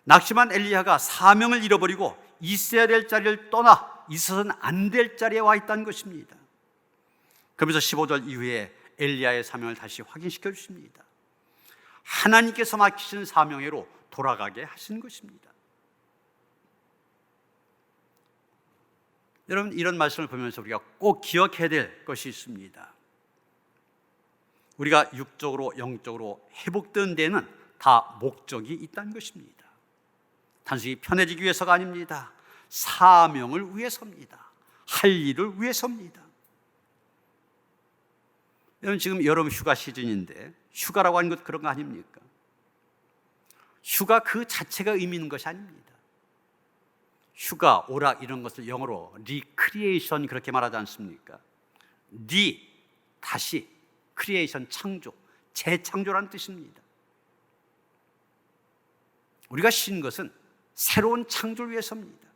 낙심한 엘리야가 사명을 잃어버리고 있어야 될 자리를 떠나 있어서는 안 될 자리에 와 있다는 것입니다. 그러면서 15절 이후에 엘리야의 사명을 다시 확인시켜 주십니다. 하나님께서 맡기신 사명으로 돌아가게 하신 것입니다. 여러분, 이런 말씀을 보면서 우리가 꼭 기억해야 될 것이 있습니다. 우리가 육적으로 영적으로 회복된 데는 다 목적이 있다는 것입니다. 단순히 편해지기 위해서가 아닙니다. 사명을 위해서입니다. 할 일을 위해서입니다. 여러분, 지금 여름 휴가 시즌인데 휴가라고 하는 것 그런 거 아닙니까? 휴가 그 자체가 의미 있는 것이 아닙니다. 휴가, 오락 이런 것을 영어로 리크리에이션 그렇게 말하지 않습니까? 다시 크리에이션, 창조, 재창조라는 뜻입니다. 우리가 쉰 것은 새로운 창조를 위해서입니다.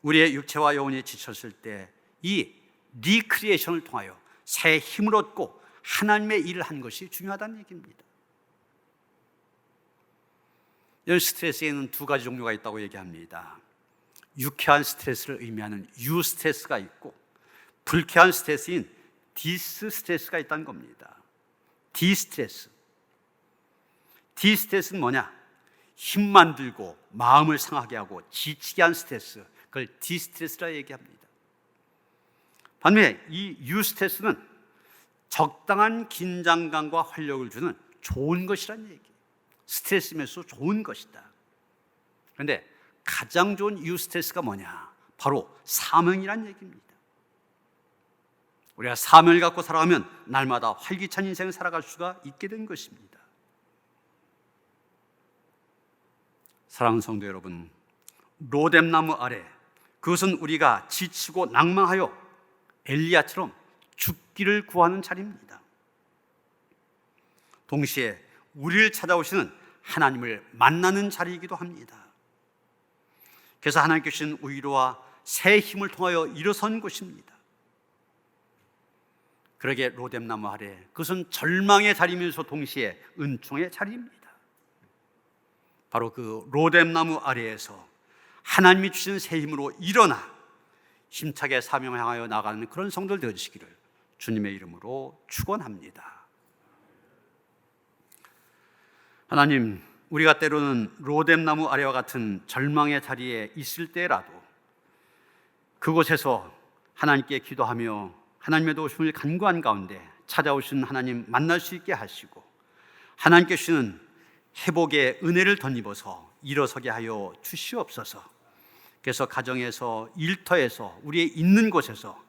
우리의 육체와 영혼이 지쳤을 때 이 리크리에이션을 통하여 새 힘을 얻고 하나님의 일을 한 것이 중요하다는 얘기입니다. 이런 스트레스에는 두 가지 종류가 있다고 얘기합니다. 유쾌한 스트레스를 의미하는 유 스트레스가 있고 불쾌한 스트레스인 디스 스트레스가 있다는 겁니다. 디 스트레스. 디스트레스는 뭐냐? 힘만 들고 마음을 상하게 하고 지치게 한 스트레스, 그걸 디스트레스라 얘기합니다. 반면에 이 유스트레스는 적당한 긴장감과 활력을 주는 좋은 것이란 얘기예요. 스트레스면서 좋은 것이다. 그런데 가장 좋은 유스트레스가 뭐냐? 바로 사명이란 얘기입니다. 우리가 사명을 갖고 살아가면 날마다 활기찬 인생을 살아갈 수가 있게 된 것입니다. 사랑하는 성도 여러분, 로뎀나무 아래, 그것은 우리가 지치고 낭망하여 엘리야처럼 죽기를 구하는 자리입니다. 동시에 우리를 찾아오시는 하나님을 만나는 자리이기도 합니다. 그래서 하나님께 주신 위로와 새 힘을 통하여 일어선 곳입니다. 그러게 로뎀나무 아래, 그것은 절망의 자리면서 동시에 은총의 자리입니다. 바로 그 로뎀나무 아래에서 하나님이 주신 새 힘으로 일어나 힘차게 사명을 향하여 나가는 그런 성도들 되시기를 주님의 이름으로 축원합니다. 하나님, 우리가 때로는 로뎀나무 아래와 같은 절망의 자리에 있을 때라도 그곳에서 하나님께 기도하며 하나님의 도우심을 간구한 가운데 찾아오신 하나님 만날 수 있게 하시고, 하나님께 주시는 회복의 은혜를 덧입어서 일어서게 하여 주시옵소서. 그래서 가정에서, 일터에서, 우리의 있는 곳에서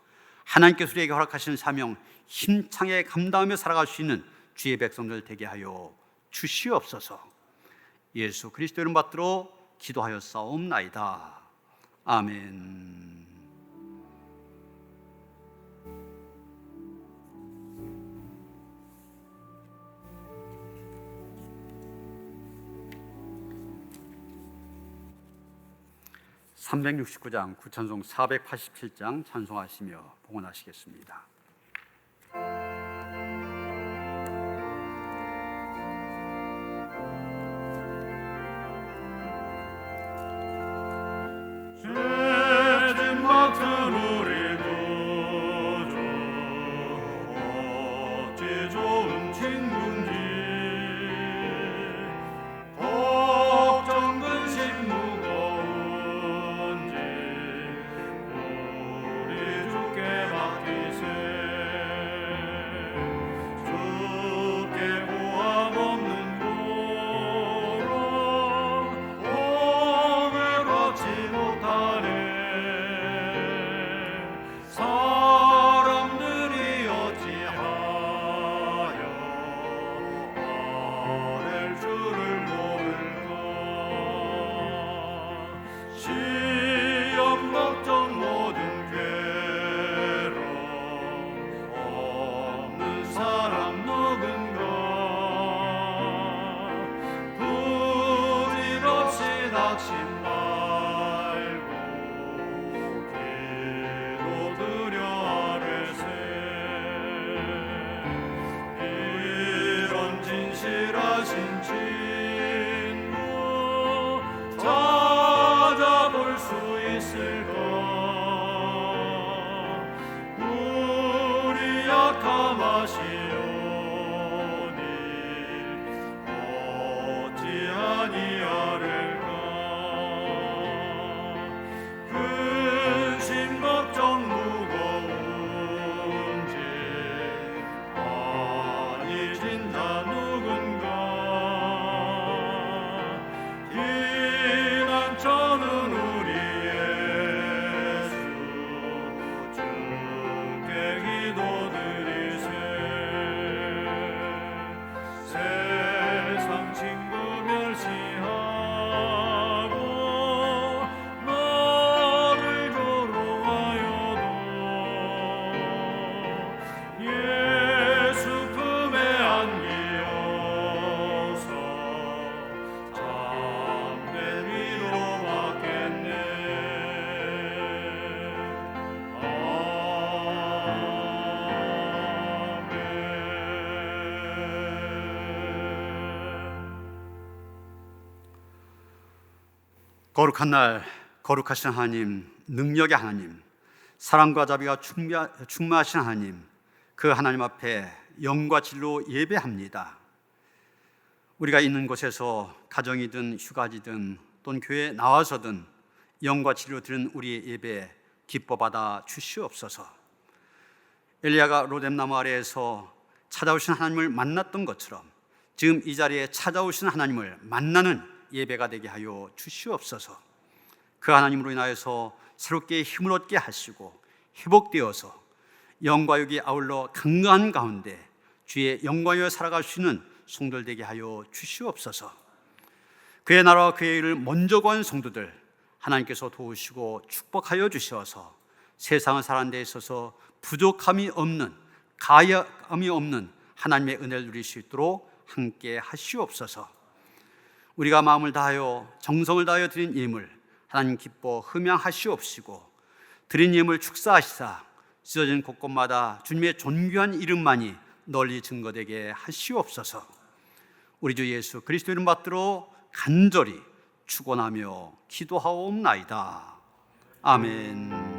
하나님께서 우리에게 허락하시는 사명 힘차게 감당하며 살아갈 수 있는 주의 백성들 되게 하여 주시옵소서. 예수 그리스도 이름 받들어 기도하였사옵나이다. 아멘. (369장) 구찬송 487장 찬송하시며 봉헌하시겠습니다. 죄진 맡은 우리 구주 어찌 좋은 친구인지 걱정 근심 무거운지 우리 주께 맡기세. 주께 고함 없는 고로 오늘 걷지 못하네. 사람들이 어찌하여 아랠 줄을 모를까. 시험 걱정 모든 괴로움 없는 사람 누군가. 부질없이 낙심 말고 기도드려 아뢰세. 이런 진실하신 친구 찾아볼 수 있을까. 우리 약함 아시오니 어찌 아니하를까. 근심 걱정 무거운지 많이 진다 누군가. 피난처는 우리 예수 주께 기도드리세. 세상 친구 멸시하고 너를 조롱하여도 예수 품에 안기어서 참된 위로 받겠네. 아멘. 거룩한 날, 거룩하신 하나님, 능력의 하나님, 사랑과 자비가 충만하신 하나님, 그 하나님 앞에 영과 진로 예배합니다. 우리가 있는 곳에서 가정이든 휴가지든 또는 교회에 나와서든 영과 진리로 드리는 우리의 예배 기뻐 받아 주시옵소서. 엘리야가 로뎀나무 아래에서 찾아오신 하나님을 만났던 것처럼 지금 이 자리에 찾아오신 하나님을 만나는 예배가 되게 하여 주시옵소서. 그 하나님으로 인하여서 새롭게 힘을 얻게 하시고 회복되어서 영과 육이 아울러 강건한 가운데 주의 영광을 살아갈 수 있는 성도들 되게 하여 주시옵소서. 그의 나라와 그의 일을 먼저 구한 성도들 하나님께서 도우시고 축복하여 주셔서 세상을 사는 데 있어서 부족함이 없는, 가역함이 없는 하나님의 은혜를 누릴 수 있도록 함께 하시옵소서. 우리가 마음을 다하여 정성을 다하여 드린 예물 하나님 기뻐 흠양하시옵시고 드린 예물 축사하시사 찢어진 곳곳마다 주님의 존귀한 이름만이 널리 증거되게 하시옵소서. 우리 주 예수 그리스도 이름 받들어 간절히 축원하며 기도하옵나이다. 아멘.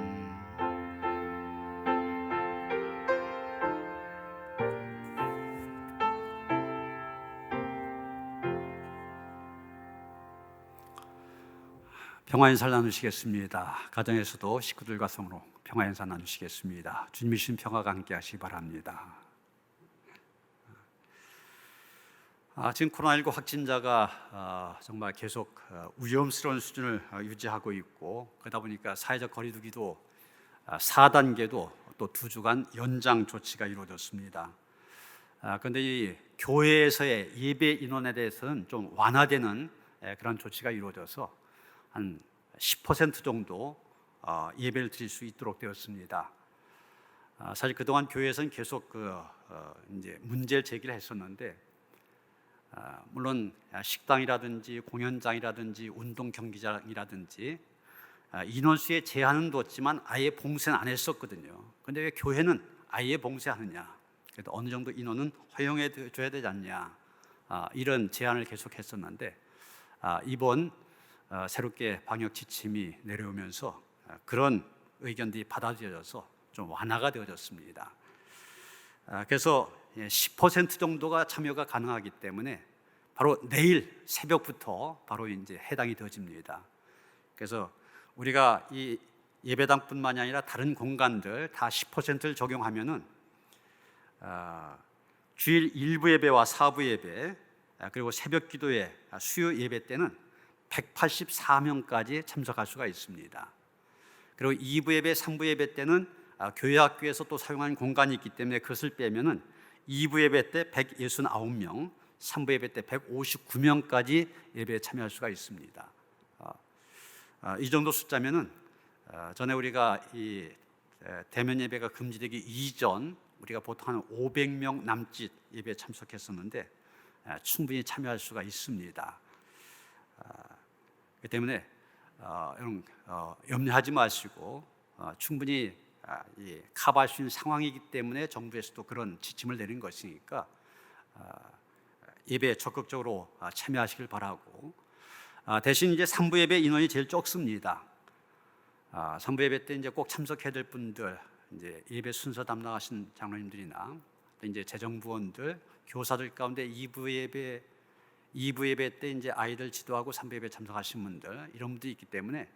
평화 인사 나누시겠습니다. 가정에서도 식구들과 성으로 평화 인사 나누시겠습니다. 주님이 주신 평화가 함께 하시기 바랍니다. 지금 코로나19 확진자가 정말 계속 위험스러운 수준을 유지하고 있고 그러다 보니까 사회적 거리두기도 4단계도 또 2주간 연장 조치가 이루어졌습니다. 그런데 이 교회에서의 예배 인원에 대해서는 좀 완화되는 그런 조치가 이루어져서 한 10% 정도 예배를 드릴 수 있도록 되었습니다. 사실 그동안 교회에서는 계속 이제 문제를 제기를 했었는데 물론 식당이라든지 공연장이라든지 운동 경기장이라든지 인원수에 제한은 뒀지만 아예 봉쇄는 안 했었거든요. 그런데 왜 교회는 아예 봉쇄하느냐? 그래도 어느 정도 인원은 허용해 줘야 되지 않냐? 이런 제한을 계속 했었는데 이번 새롭게 방역 지침이 내려오면서 그런 의견들이 받아들여져서 좀 완화가 되어졌습니다. 그래서 10% 정도가 참여가 가능하기 때문에 바로 내일 새벽부터 바로 이제 해당이 되어집니다. 그래서 우리가 이 예배당뿐만이 아니라 다른 공간들 다 10%를 적용하면은 주일 일부 예배와 사부 예배 그리고 새벽 기도회 수요 예배 때는 184명까지 참석할 수가 있습니다. 그리고 2부 예배, 3부 예배 때는 교회 학교에서 또 사용하는 공간이 있기 때문에 그것을 빼면은 2부 예배 때 169명, 3부 예배 때 159명까지 예배에 참여할 수가 있습니다. 이 정도 숫자면은 전에 우리가 이 대면 예배가 금지되기 이전 우리가 보통 한 500명 남짓 예배에 참석했었는데 충분히 참여할 수가 있습니다. 그렇기 때문에 여러분 염려하지 마시고 충분히 커버할 수 있는 상황이기 때문에 정부에서도 그런 지침을 내린 것이니까 예배에 적극적으로 참여하시길 바라고 대신 이제 3부 예배 인원이 제일 적습니다. 3부 예배 때 이제 꼭 참석해야 될 분들 이제 예배 순서 담당하신 장로님들이나 또 이제 재정부원들, 교사들 가운데 2부 예배 때 이제 아이들 지도하고 3부 예배 참석하신 분들 이런 분들이 있기 때문에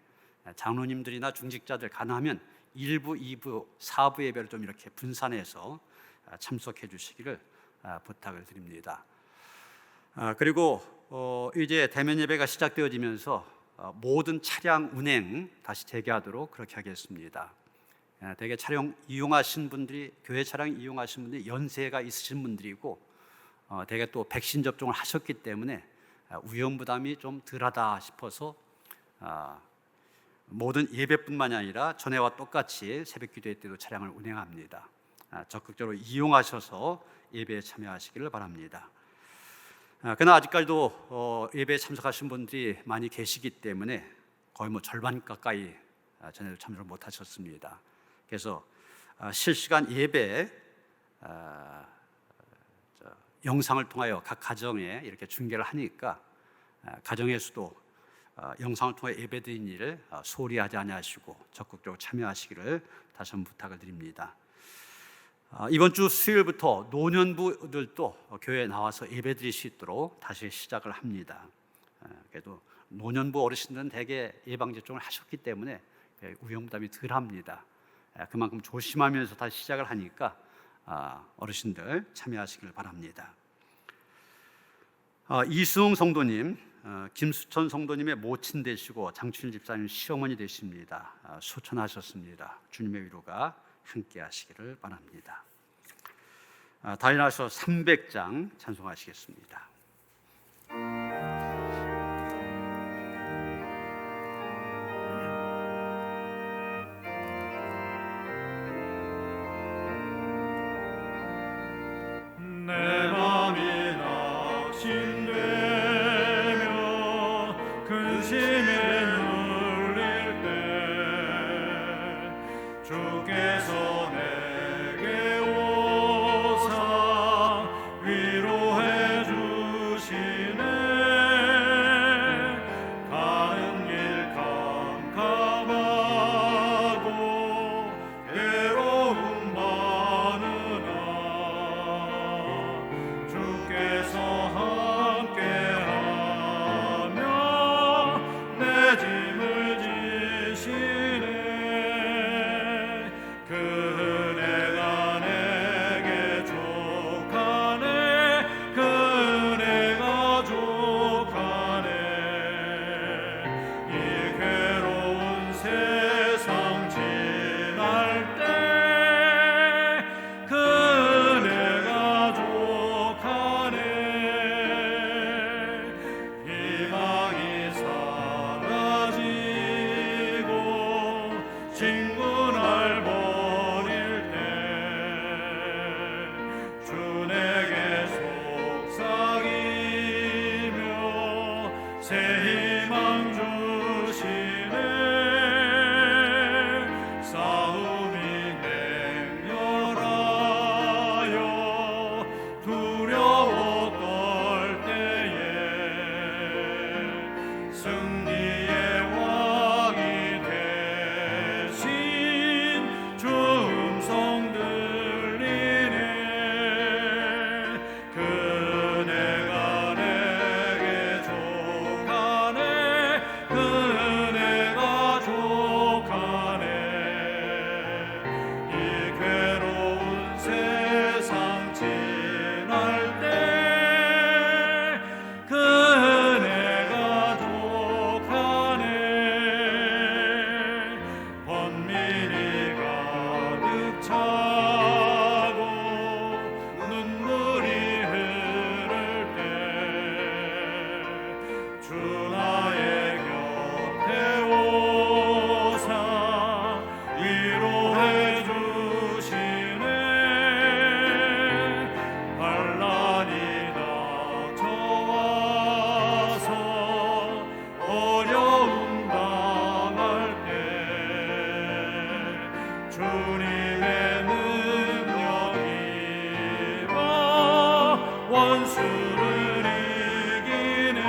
장로님들이나 중직자들 가능하면 1부, 2부, 4부 예배를 좀 이렇게 분산해서 참석해 주시기를 부탁을 드립니다. 그리고 이제 대면 예배가 시작되어지면서 모든 차량 운행 다시 재개하도록 그렇게 하겠습니다. 대개 차량 이용하신 분들이 교회 차량 이용하신 분들이 연세가 있으신 분들이고 대개 또 백신 접종을 하셨기 때문에 위험 부담이 좀 덜하다 싶어서 모든 예배뿐만이 아니라 전에와 똑같이 새벽 기도회 때도 차량을 운행합니다. 적극적으로 이용하셔서 예배에 참여하시기를 바랍니다. 그러나 아직까지도 예배에 참석하신 분들이 많이 계시기 때문에 거의 뭐 절반 가까이 전에도 참석을 못하셨습니다. 그래서 실시간 예배 영상을 통하여 각 가정에 이렇게 중계를 하니까 가정에서도 영상을 통해 예배드린 일을 소홀히 하지 아니하시고 적극적으로 참여하시기를 다시 한번 부탁을 드립니다. 이번 주 수요일부터 노년부들도 교회에 나와서 예배드릴 수 있도록 다시 시작을 합니다. 그래도 노년부 어르신들은 대개 예방접종을 하셨기 때문에 위험부담이 덜합니다. 그만큼 조심하면서 다시 시작을 하니까 어르신들 참여하시길 바랍니다. 이수홍 성도님, 김수천 성도님의 모친 되시고 장춘일 집사님 시어머니 되십니다. 소천하셨습니다. 주님의 위로가 함께 하시기를 바랍니다. 다니엘서 300장 찬송하시겠습니다. 내 맘이 낙심되며 근심에 눌릴 때 주께서 내게 오사 위로해 주시네. 가는 길 캄캄하고 괴로움 많으나 주께서 함께하며 내 짐을 지시네. 그 은혜가 내게 족하네. 그 은혜가 족하네. 이 괴로운 세상 지날 때 그 은혜가 족하네. 희망이 사라지고 친구 날 버릴 때 주 내게 속삭이며 새 희망 주시네. 싸움이 맹렬하여 두려워 떨 때에 승리의 왕이 되신 주 음성 들리네. 그 은혜가 내게 족하네. 그 은혜가 족하네. 이 괴로운 세상 지날 때 그 은혜가 족하네. 번민이 가득 차고 눈물이 흐를 때 주 나의 곁에 오사 위로해 주시네. 반란이 닥쳐와서 어려움 당할 때 주님의 능력이 와 원수를 이기네.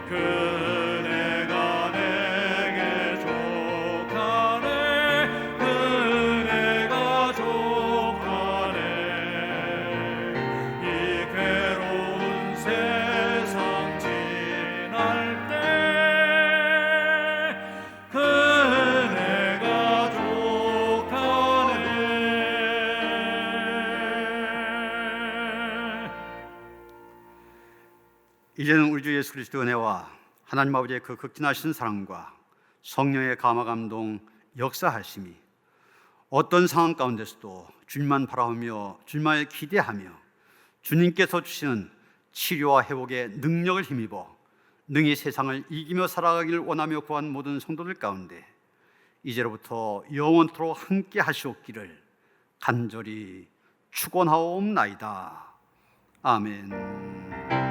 그 은혜가 내게 족하네. 그 은혜가 족하네. 이 괴로운 세상 지날 때 그 은혜가 족하네. 이제는 우리 주 예수 그리스도의 은혜와 하나님 아버지의 그 극진하신 사랑과 성령의 감화 감동 역사하심이 어떤 상황 가운데서도 주님만 바라보며 주님만을 기대하며 주님께서 주시는 치료와 회복의 능력을 힘입어 능히 세상을 이기며 살아가기를 원하며 구한 모든 성도들 가운데 이제로부터 영원토록 함께 하시옵기를 간절히 축원하옵나이다. 아멘.